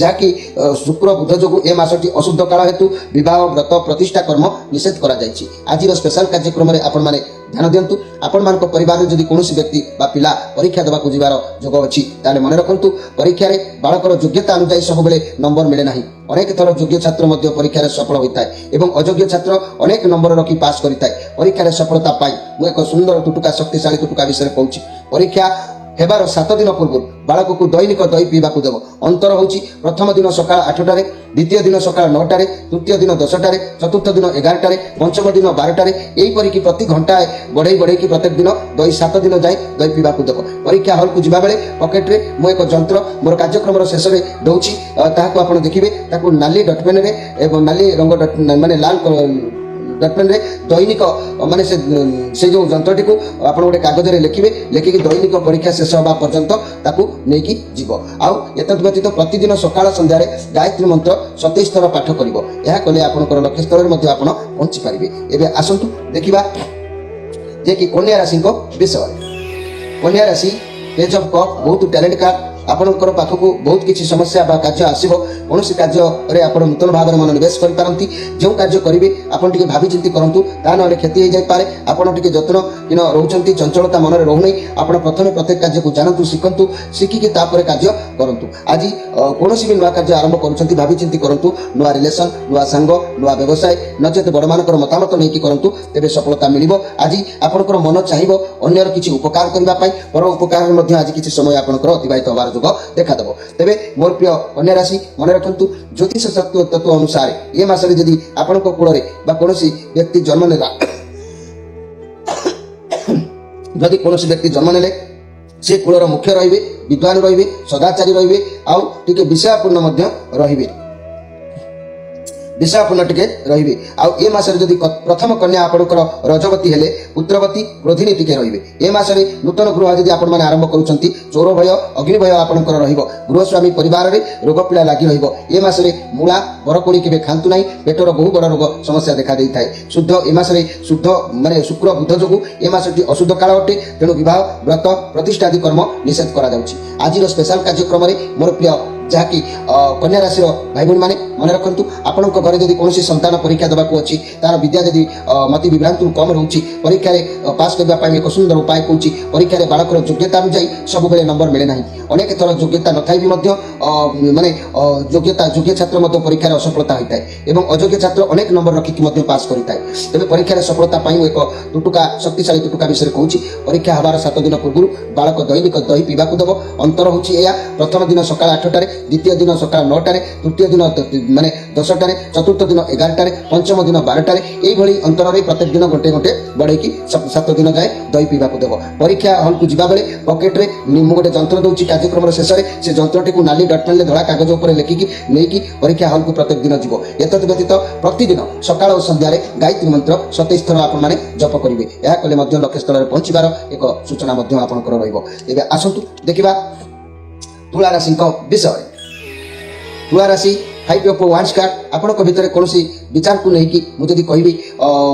ଯାହାକି ଶୁକ୍ର ବୁଧ ଯୋଗୁଁ ଏ ମାସଟି ଅଶୁଦ୍ଧ କାଳ ହେତୁ ବିବାହ, ବ୍ରତ, ପ୍ରତିଷ୍ଠା କର୍ମ ନିଷେଧ କରାଯାଇଛି। ଆଜିର ସ୍ପେଶାଲ କାର୍ଯ୍ୟକ୍ରମରେ ଆପଣମାନେ ଧ୍ୟାନ ଦିଅନ୍ତୁ। ଆପଣମାନଙ୍କ ପରିବାରରେ ଯଦି କୌଣସି ବ୍ୟକ୍ତି ବା ପିଲା ପରୀକ୍ଷା ଦେବାକୁ ଯିବାର ଯୋଗ ଅଛି, ତାହେଲେ ମନେ ରଖନ୍ତୁ ପରୀକ୍ଷାରେ ବାଳକର ଯୋଗ୍ୟତା ଅନୁଯାୟୀ ସବୁବେଳେ ନମ୍ବର ମିଳେ ନାହିଁ। ଅନେକ ଥର ଯୋଗ୍ୟ ଛାତ୍ର ମଧ୍ୟ ପରୀକ୍ଷାରେ ସଫଳ ହୋଇଥାଏ ଏବଂ ଅଯୋଗ୍ୟ ଛାତ୍ର ଅନେକ ନମ୍ବର ରଖି ପାସ୍ କରିଥାଏ। ପରୀକ୍ଷାରେ ସଫଳତା ପାଇଁ ମୁଁ ଏକ ସୁନ୍ଦର ଟୁଟୁକା, ଶକ୍ତିଶାଳୀ ଟୁଟୁକା ବିଷୟରେ କହୁଛି। ପରୀକ୍ଷା ହେବାର 7 ଦିନ ପୂର୍ବରୁ ବାଳକକୁ ଦୈନିକ ଦହି ପିଇବାକୁ ଦେବ। ଅନ୍ତର ହେଉଛି ପ୍ରଥମ ଦିନ ସକାଳ 8টাରେ, ଦ୍ୱିତୀୟ ଦିନ ସକାଳ 9টাରେ, ତୃତୀୟ ଦିନ 10টাରେ, ଚତୁର୍ଥ ଦିନ 11টাରେ, ପଞ୍ଚମ ଦିନ 12টাରେ, ଏହିପରିକି ପ୍ରତି ଘଣ୍ଟାଏ ବଢ଼େଇକି ପ୍ରତ୍ୟେକ ଦିନ ଦହି 7 ଦିନ ଯାଏଁ ଦହି ପିଇବାକୁ ଦେବ। ପରୀକ୍ଷା ହଲ୍କୁ ଯିବାବେଳେ ପକେଟରେ ମୁଁ ଏକ ଯନ୍ତ୍ର ମୋର କାର୍ଯ୍ୟକ୍ରମର ଶେଷରେ ଦେଉଛି। ତାହାକୁ ଆପଣ ଦେଖିବେ। ତାକୁ ନାଲି ଡଟ୍ ପେନ୍ରେ ଏବଂ ନାଲି ରଙ୍ଗ ମାନେ ଲାଲ ଡଟ୍ ପେନ୍ରେ ଦୈନିକ ମାନେ ସେ ଯେଉଁ ଯନ୍ତ୍ରଟିକୁ ଆପଣ ଗୋଟେ କାଗଜରେ ଲେଖିବେ। ଲେଖିକି ଦୈନିକ ପରୀକ୍ଷା ଶେଷ ହେବା ପର୍ଯ୍ୟନ୍ତ ତାକୁ ନେଇକି ଯିବ। ଆଉ ଏତଦ୍ ବ୍ୟତୀତ ପ୍ରତିଦିନ ସକାଳ ସନ୍ଧ୍ୟାରେ ଗାୟତ୍ରୀ ମନ୍ତ୍ର 27 ଥର ପାଠ କରିବ। ଏହା କଲେ ଆପଣଙ୍କର ଲକ୍ଷ୍ୟ ସ୍ଥଳରେ ମଧ୍ୟ ଆପଣ ପହଞ୍ଚି ପାରିବେ। ଏବେ ଆସନ୍ତୁ ଦେଖିବା ଯେ କି କନ୍ୟା ରାଶିଙ୍କ ବିଷୟରେ। କନ୍ୟା ରାଶି ପେଜ୍ ଅଫ୍ କପ୍ ବହୁତ ଟ୍ୟାଲେଣ୍ଟ କାର୍ଡ। ଆପଣଙ୍କର ପାଖକୁ ବହୁତ କିଛି ସମସ୍ୟା ବା କାର୍ଯ୍ୟ ଆସିବ। କୌଣସି କାର୍ଯ୍ୟରେ ଆପଣ ନୂତନ ଭାବରେ ମନୋନିବେଶ କରିପାରନ୍ତି। ଯେଉଁ କାର୍ଯ୍ୟ କରିବେ ଆପଣ ଟିକେ ଭାବିଚିନ୍ତି କରନ୍ତୁ, ତାହା ନହେଲେ କ୍ଷତି ହୋଇଯାଇପାରେ। ଆପଣ ଟିକେ ଯତ୍ନହୀନ ରହୁଛନ୍ତି, ଚଞ୍ଚଳତା ମନରେ ରହୁନାହିଁ। ଆପଣ ପ୍ରଥମେ ପ୍ରତ୍ୟେକ କାର୍ଯ୍ୟକୁ ଜାଣନ୍ତୁ, ଶିଖନ୍ତୁ, ଶିଖିକି ତାପରେ କାର୍ଯ୍ୟ କରନ୍ତୁ। ଆଜି କୌଣସି ବି ନୂଆ କାର୍ଯ୍ୟ ଆରମ୍ଭ କରୁଛନ୍ତି ଭାବିଚିନ୍ତି କରନ୍ତୁ। ନୂଆ ରିଲେସନ୍, ନୂଆ ସାଙ୍ଗ, ନୂଆ ବ୍ୟବସାୟ ନଚେତ ବଡ଼ମାନଙ୍କର ମତାମତ ନେଇକି କରନ୍ତୁ, ତେବେ ସଫଳତା ମିଳିବ। ଆଜି ଆପଣଙ୍କର ମନ ଚାହିଁବ ଅନ୍ୟର କିଛି ଉପକାର କରିବା ପାଇଁ। ପର ଉପକାରରେ ମଧ୍ୟ ଆଜି କିଛି ସମୟ ଆପଣଙ୍କର ଅତିବାହିତ ହେବାର ଯୋଗ ଦେଖାଦେବ। ତେବେ ମୋର ପ୍ରିୟ କନ୍ୟା ରାଶି ମନେ ରଖନ୍ତୁ, ଜ୍ୟୋତିଷ ତତ୍ତ୍ୱ ଅନୁସାରେ ଏ ମାସରେ ଯଦି ଆପଣଙ୍କ କୂଳରେ ବା କୌଣସି ବ୍ୟକ୍ତି ଜନ୍ମ ନେଲା ଯଦି କୌଣସି ବ୍ୟକ୍ତି ଜନ୍ମ ନେଲେ ସେ କୂଳର ମୁଖ୍ୟ ରହିବେ, ବିଦ୍ୱାନ ରହିବେ, ସଦାଚାରୀ ରହିବେ ଆଉ ଟିକେ ବିଷୟପୂର୍ଣ୍ଣ ମଧ୍ୟ ରହିବେ। ବିଷୟପୂର୍ଣ୍ଣ ଟିକେ ରହିବେ। ଆଉ ଏ ମାସରେ ଯଦି ପ୍ରଥମ କନ୍ୟା ଆପଣଙ୍କର ରଜବତୀ ହେଲେ, ପୁତ୍ରବତୀ, କ୍ରୋଧିନୀ ଟିକେ ରହିବେ। ଏ ମାସରେ ନୂତନ ଗୃହ ଯଦି ଆପଣମାନେ ଆରମ୍ଭ କରୁଛନ୍ତି, ଚୋର ଭୟ, ଅଗ୍ନି ଭୟ ଆପଣଙ୍କର ରହିବ। ଗୃହସ୍ୱାମୀ ପରିବାରରେ ରୋଗ ପୀଡ଼ା ଲାଗି ରହିବ। ଏ ମାସରେ ମୂଳା, ବରକୋଳି କେବେ ଖାଆନ୍ତୁ ନାହିଁ। ପେଟର ବହୁ ବଡ଼ ରୋଗ ସମସ୍ୟା ଦେଖା ଦେଇଥାଏ। ଏ ମାସରେ ଶୁଦ୍ଧ ମାନେ ଶୁକ୍ର ବୁଧ ଯୋଗୁଁ ଏ ମାସଟି ଅଶୁଦ୍ଧ କାଳ ଅଟେ। ତେଣୁ ବିବାହ, ବ୍ରତ, ପ୍ରତିଷ୍ଠା ଆଦି କର୍ମ ନିଷେଧ କରାଯାଉଛି। ଆଜିର ସ୍ପେଶାଲ କାର୍ଯ୍ୟକ୍ରମରେ ମୋର ପ୍ରିୟ ଯାହାକି କନ୍ୟା ରାଶିର ଭାଇ ଭଉଣୀମାନେ ମନେ ରଖନ୍ତୁ, ଆପଣଙ୍କ ଘରେ ଯଦି କୌଣସି ସନ୍ତାନ ପରୀକ୍ଷା ଦେବାକୁ ଅଛି, ତାର ବିଦ୍ୟା ଯଦି ମତି ବିଭ୍ରାନ୍ତରୁ କମ୍ ରହୁଛି, ପରୀକ୍ଷାରେ ପାସ୍ କରିବା ପାଇଁ ଏକ ସୁନ୍ଦର ଉପାୟ କହୁଛି। ପରୀକ୍ଷାରେ ବାଳକର ଯୋଗ୍ୟତା ଅନୁଯାୟୀ ସବୁବେଳେ ନମ୍ବର ମିଳେ ନାହିଁ। ଅନେକ ଥର ଯୋଗ୍ୟତା ନଥାଇ ବି ମଧ୍ୟ ଯୋଗ୍ୟ ଛାତ୍ର ମଧ୍ୟ ପରୀକ୍ଷାରେ ଅସଫଳତା ହୋଇଥାଏ ଏବଂ ଅଯୋଗ୍ୟ ଛାତ୍ର ଅନେକ ନମ୍ବର ରଖିକି ମଧ୍ୟ ପାସ୍ କରିଥାଏ। ତେବେ ପରୀକ୍ଷାରେ ସଫଳତା ପାଇଁ ମୁଁ ଏକ ଟୁଟୁକା, ଶକ୍ତିଶାଳୀ ଟୁଟୁକା ବିଷୟରେ କହୁଛି। ପରୀକ୍ଷା ହେବାର 7 ଦିନ ପୂର୍ବରୁ ବାଳକ ଦୈନିକ ଦହି ପିଇବାକୁ ଦେବ। ଅନ୍ତର ହେଉଛି ଏହା, ପ୍ରଥମ ଦିନ ସକାଳ 8টাରେ, ଦ୍ୱିତୀୟ ଦିନ ସକାଳ 9টাରେ, ତୃତୀୟ ଦିନ 10টাରେ, ଚତୁର୍ଥ ଦିନ 11টাରେ, ପଞ୍ଚମ ଦିନ 12টাରେ, ଏଇଭଳି ଅନ୍ତରରେ ପ୍ରତ୍ୟେକ ଦିନ ଗୋଟେ ବଢ଼େଇକି 7 ଦିନ ଯାଏଁ ଦହି ପିଇବାକୁ ଦେବ। ପରୀକ୍ଷା ହଲ୍କୁ ଯିବାବେଳେ ପକେଟରେ ମୁଁ ଗୋଟେ ଯନ୍ତ୍ର ଦେଉଛି। କାର୍ଯ୍ୟକ୍ରମର ଶେଷରେ ସେ ଯନ୍ତ୍ରଟିକୁ ନାଲି ଡଟ୍ ପେନ୍ରେ ଧଳା କାଗଜ ଉପରେ ଲେଖିକି ନେଇକି ପରୀକ୍ଷା ହଲ୍କୁ ପ୍ରତ୍ୟେକ ଦିନ ଯିବ। ଏତଦ୍ ବ୍ୟତୀତ ପ୍ରତିଦିନ ସକାଳ ଓ ସନ୍ଧ୍ୟାରେ ଗାୟତ୍ରୀ ମନ୍ତ୍ର 27 ଥର ଆପଣମାନେ ଜପ କରିବେ। ଏହା କଲେ ମଧ୍ୟ ଲକ୍ଷ୍ୟସ୍ଥଳରେ ପହଞ୍ଚିବାର ଏକ ସୂଚନା ମଧ୍ୟ ଆପଣଙ୍କର ରହିବ। ଏବେ ଆସନ୍ତୁ ଦେଖିବା ତୁଳା ରାଶିଙ୍କ ବିଷୟରେ। ତୁଳା ରାଶି फाइव ऑफ वांड्स कार्ड आपण भितर कौन विचार को लेकिन मुझे कहबी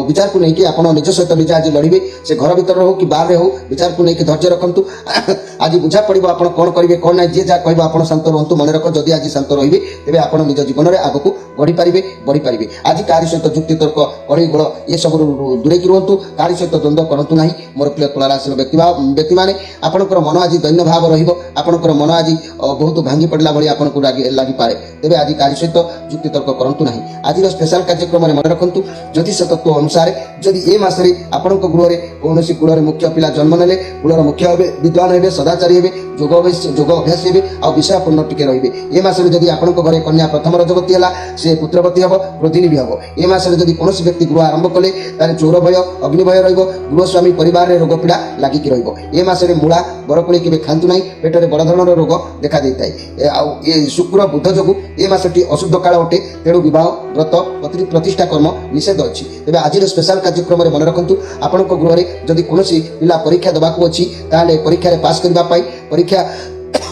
विचार को लेकिन आप निज सहित निजे आज लड़े से घर भीतर हो कि बाहर हो विचार को लेकिन धैर्य रखु आज बुझा पड़ो आप कौन करेंगे कौन ना जी जहाँ कह आप शांत रुहतु मन रख जदि आज शांत रे तेज आप निज जीवन में आगक बढ़ी पारे बढ़ी पारे आज कारी सहित जुक्ति तर्क कड़े गोल ये सब दूरे रुहतु कारी सहित द्वंद्व करूँ ना मोर प्रिय तुला राशि व्यक्ति मैंने आपंकर मन आज दैन्य भाव रपर मन आज बहुत भांगी पड़ा भाई आपको लगिपे तेज आज कारी सहित जुक्ति तर्क करूँ ना आज स्पेशल कार्यक्रम में मन रखु ज्योतिष तत्व अनुसार जदि ए मासरे आपण गृह में कौन कूलर मुख्य पिला जन्म ने कूलर मुख्य हे विद्वान हे सदाचारी हे जोग अभ्यास हे आ विषयपूर्ण टिके रे ए मासरे जदि आपण घरे कन्या प्रथम रजवती है से पुत्रवती हम क्रोधिनी भी हम ए मासरे जदि कौन व्यक्ति गृह आरंभ कले चोर भय अग्नि भय गृहस्वामी परिवार में रोग पीड़ा लागिक ए मासरे मूला बरकोड़ी केवे खातु ना पेटर बड़ धरण रोग देखा देता है शुक्र बुध जो ए मासटी अशुद्ध काल अटे तेणु विवाह व्रत प्रतिष्ठा कर्म निषेध अच्छी तेज आज स्पेशल कार्यक्रम में मन रखु आपण गृह में जदि कौन पिला परीक्षा देवाक अच्छी ताले परीक्षा पास करने परीक्षा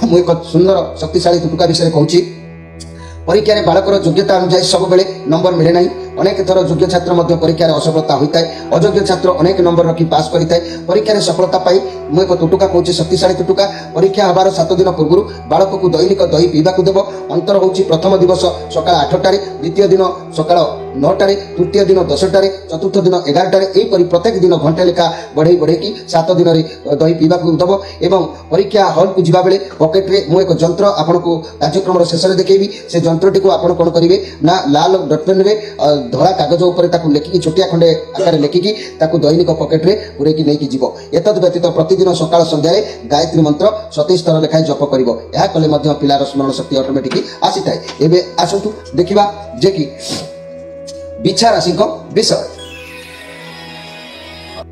मुझे एक सुंदर शक्तिशाली तुटुका विषय कहूँ परीक्षा बालकर योग्यता अनुसार सब बेले नंबर मिले ना अनेक थर योग्य छात्र परीक्षा असफलता होता है अयोग्य छात्र अनेक नंबर रखी पास करता है परीक्षा सफलता पाई मुझे एक तुटुका कहूँ शक्तिशाली तुटुका परीक्षा हबार 7 दिन पूर्व बालक को दैनिक दही पीवाक देव अंतर होची प्रथम दिवस सकाळ 8टारे द्वितीय दिन सकाळ 9टारे तृतीय दिन 10टारे चतुर्थ दिन 11टारे एपरी प्रत्येक दिन घंटे लेखा बढ़े बढ़े कि 7 दिन दही पीवाक देव एवं परीक्षा हॉल को जीवा बेले पॉकेट रे मु एक जंत्र आपको कार्यक्रम शेष में देखेबी से जंत्रटी को आपण कौन करेंगे ना लाल डटपेन रे धला कागज उपर लिखिकी छोटिया खंडे आकार लिखिकी दैनिक पॉकेट रे पुरेकी नहीं जीव एत व्यतीत प्रतिदिन सकाळ संध्यारे गायत्री मंत्र 27 थर लेखाएं जप करिवो या कले मध्य पिलार स्मरण शक्ति ऑटोमेटिक आसी थाए एबे आसंतु देखिबा जे कि बिछा राशि को विषय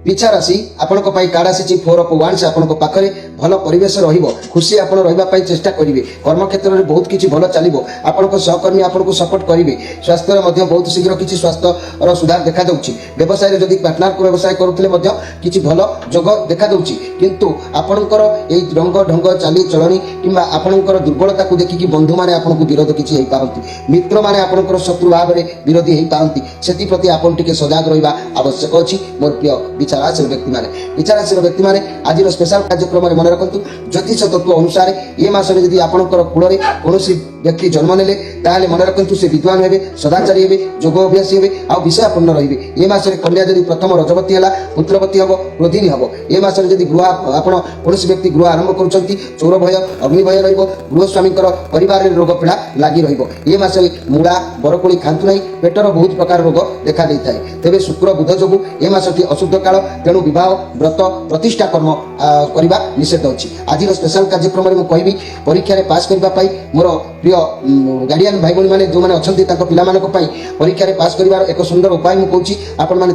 पिछा राशि आपण कार्ड आसी 4 ऑफ वांड्स आपण पाखरे भल परिवेश रहिबो खुशी आपण रहिबा पई चेष्टा करिवे कर्म क्षेत्र में बहुत किछि भल चलिबो आपण सहकर्मी आपण को सपोर्ट करिवे स्वास्थ्य मध्ये बहुत शीघ्र किछि स्वास्थ्य रो सुधार देखा दउछि व्यवसाय रे जदि पार्टनर को व्यवसाय करूथले मध्ये किछि भल जोग देखा दउछि किंतु आपणकर एई रंग ढंग चाली चलणी किंबा आपणकर दुर्बलता को देखि कि बंधु माने आपण को विरोध किछि हेई पारंती मित्र माने आपणकर शत्रु भाव रे विरोधी हेई पारंती सेति प्रति आपण टिके सजाग रहिबा आवश्यक अछि मोर प्रिय राशि व्यक्ति माने आज स्पेशल कार्यक्रम में मन रखु ज्योतिष तत्व अनुसार ये मासरे यदि आपणकर कूल कौन व्यक्ति जन्म नेले ताले मन रखु से विद्वान हे सदाचारी हे जोग अभ्यास हे आ विषयपूर्ण रे ये मासरे कन्या यदि प्रथम रजवती है पुत्रवती हम क्रोधिनी हम ये मासरे यदि गृह आपण कौन व्यक्ति गृह आरंभ करुँच चोर भय अग्नि भय गृहस्वामी परिवार में रोग पीड़ा लगी ये मासरे मूला बरकोड़ी खातु ना पेटर बहुत प्रकार रोग देखा देता है तेज शुक्र बुध जो ये मासटी अशुद्ध काल तेणु विवाह व्रत प्रतिष्ठा कर्म करने निषेध अच्छी आज स्पेशल कार्यक्रम में कहबी परीक्षा पास करने मोर प्रिय गार्डियन भाई भाई मैंने जो मैंने अच्छा पाई परीक्षा पास कर एक सुंदर उपाय मुझे कहूँ आपण मैंने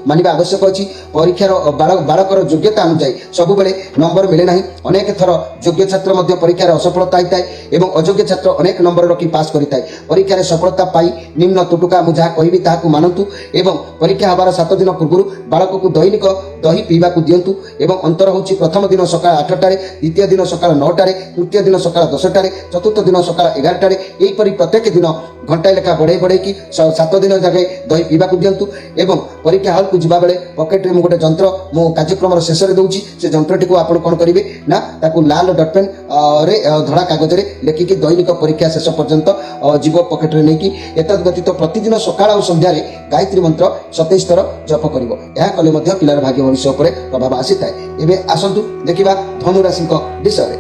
मानवा आवश्यक अच्छी परीक्षार बालकर योग्यता अनुसार सब बेले नंबर मिले ना अनेक थर योग्य छात्र परीक्षार असफलता होता है और अयोग्य छात्र अनेक नंबर रखी पास करता है परीक्षा सफलता पाई निम्न तुटुका मुझे जहाँ कहबी मानतु एवं परीक्षा हबार 7 दिन पूर्व बालक को दैनिक दही पीवाक दिंतु एवं अंतर होची प्रथम दिन सकाळ 8टारे द्वितीय दिन सकाळ 9टारे तृतीय दिन सकाळ 10टारे चतुर्थ दिन सकाळ 11टारे एपरी प्रत्येक दिन घंटाए लेखा बढ़े बढ़े कि 7 दिन जगह दही पीवाक दिंतु एवं परीक्षा हॉल को जीवा बेले पॉकेट रे गोटे जंत्र मो कार्यक्रम शेष में दूची से जंत्रटी को आपण कौन करेंगे ना ताकू लाल डटपेन रे धड़ा कागज रे लिखिकी दैनिक परीक्षा शेष पर्यंत जीव पॉकेट रे नहीं एत व्यतीत प्रतिदिन सकाळ और संध्यारे गायत्री मंत्र 27 थर जप करिवो या कले मध्ये पिलार भाग्य भविष्य उपर प्रभाव आसी थाए एबे आसंतु देखिबा धनु राशि विषय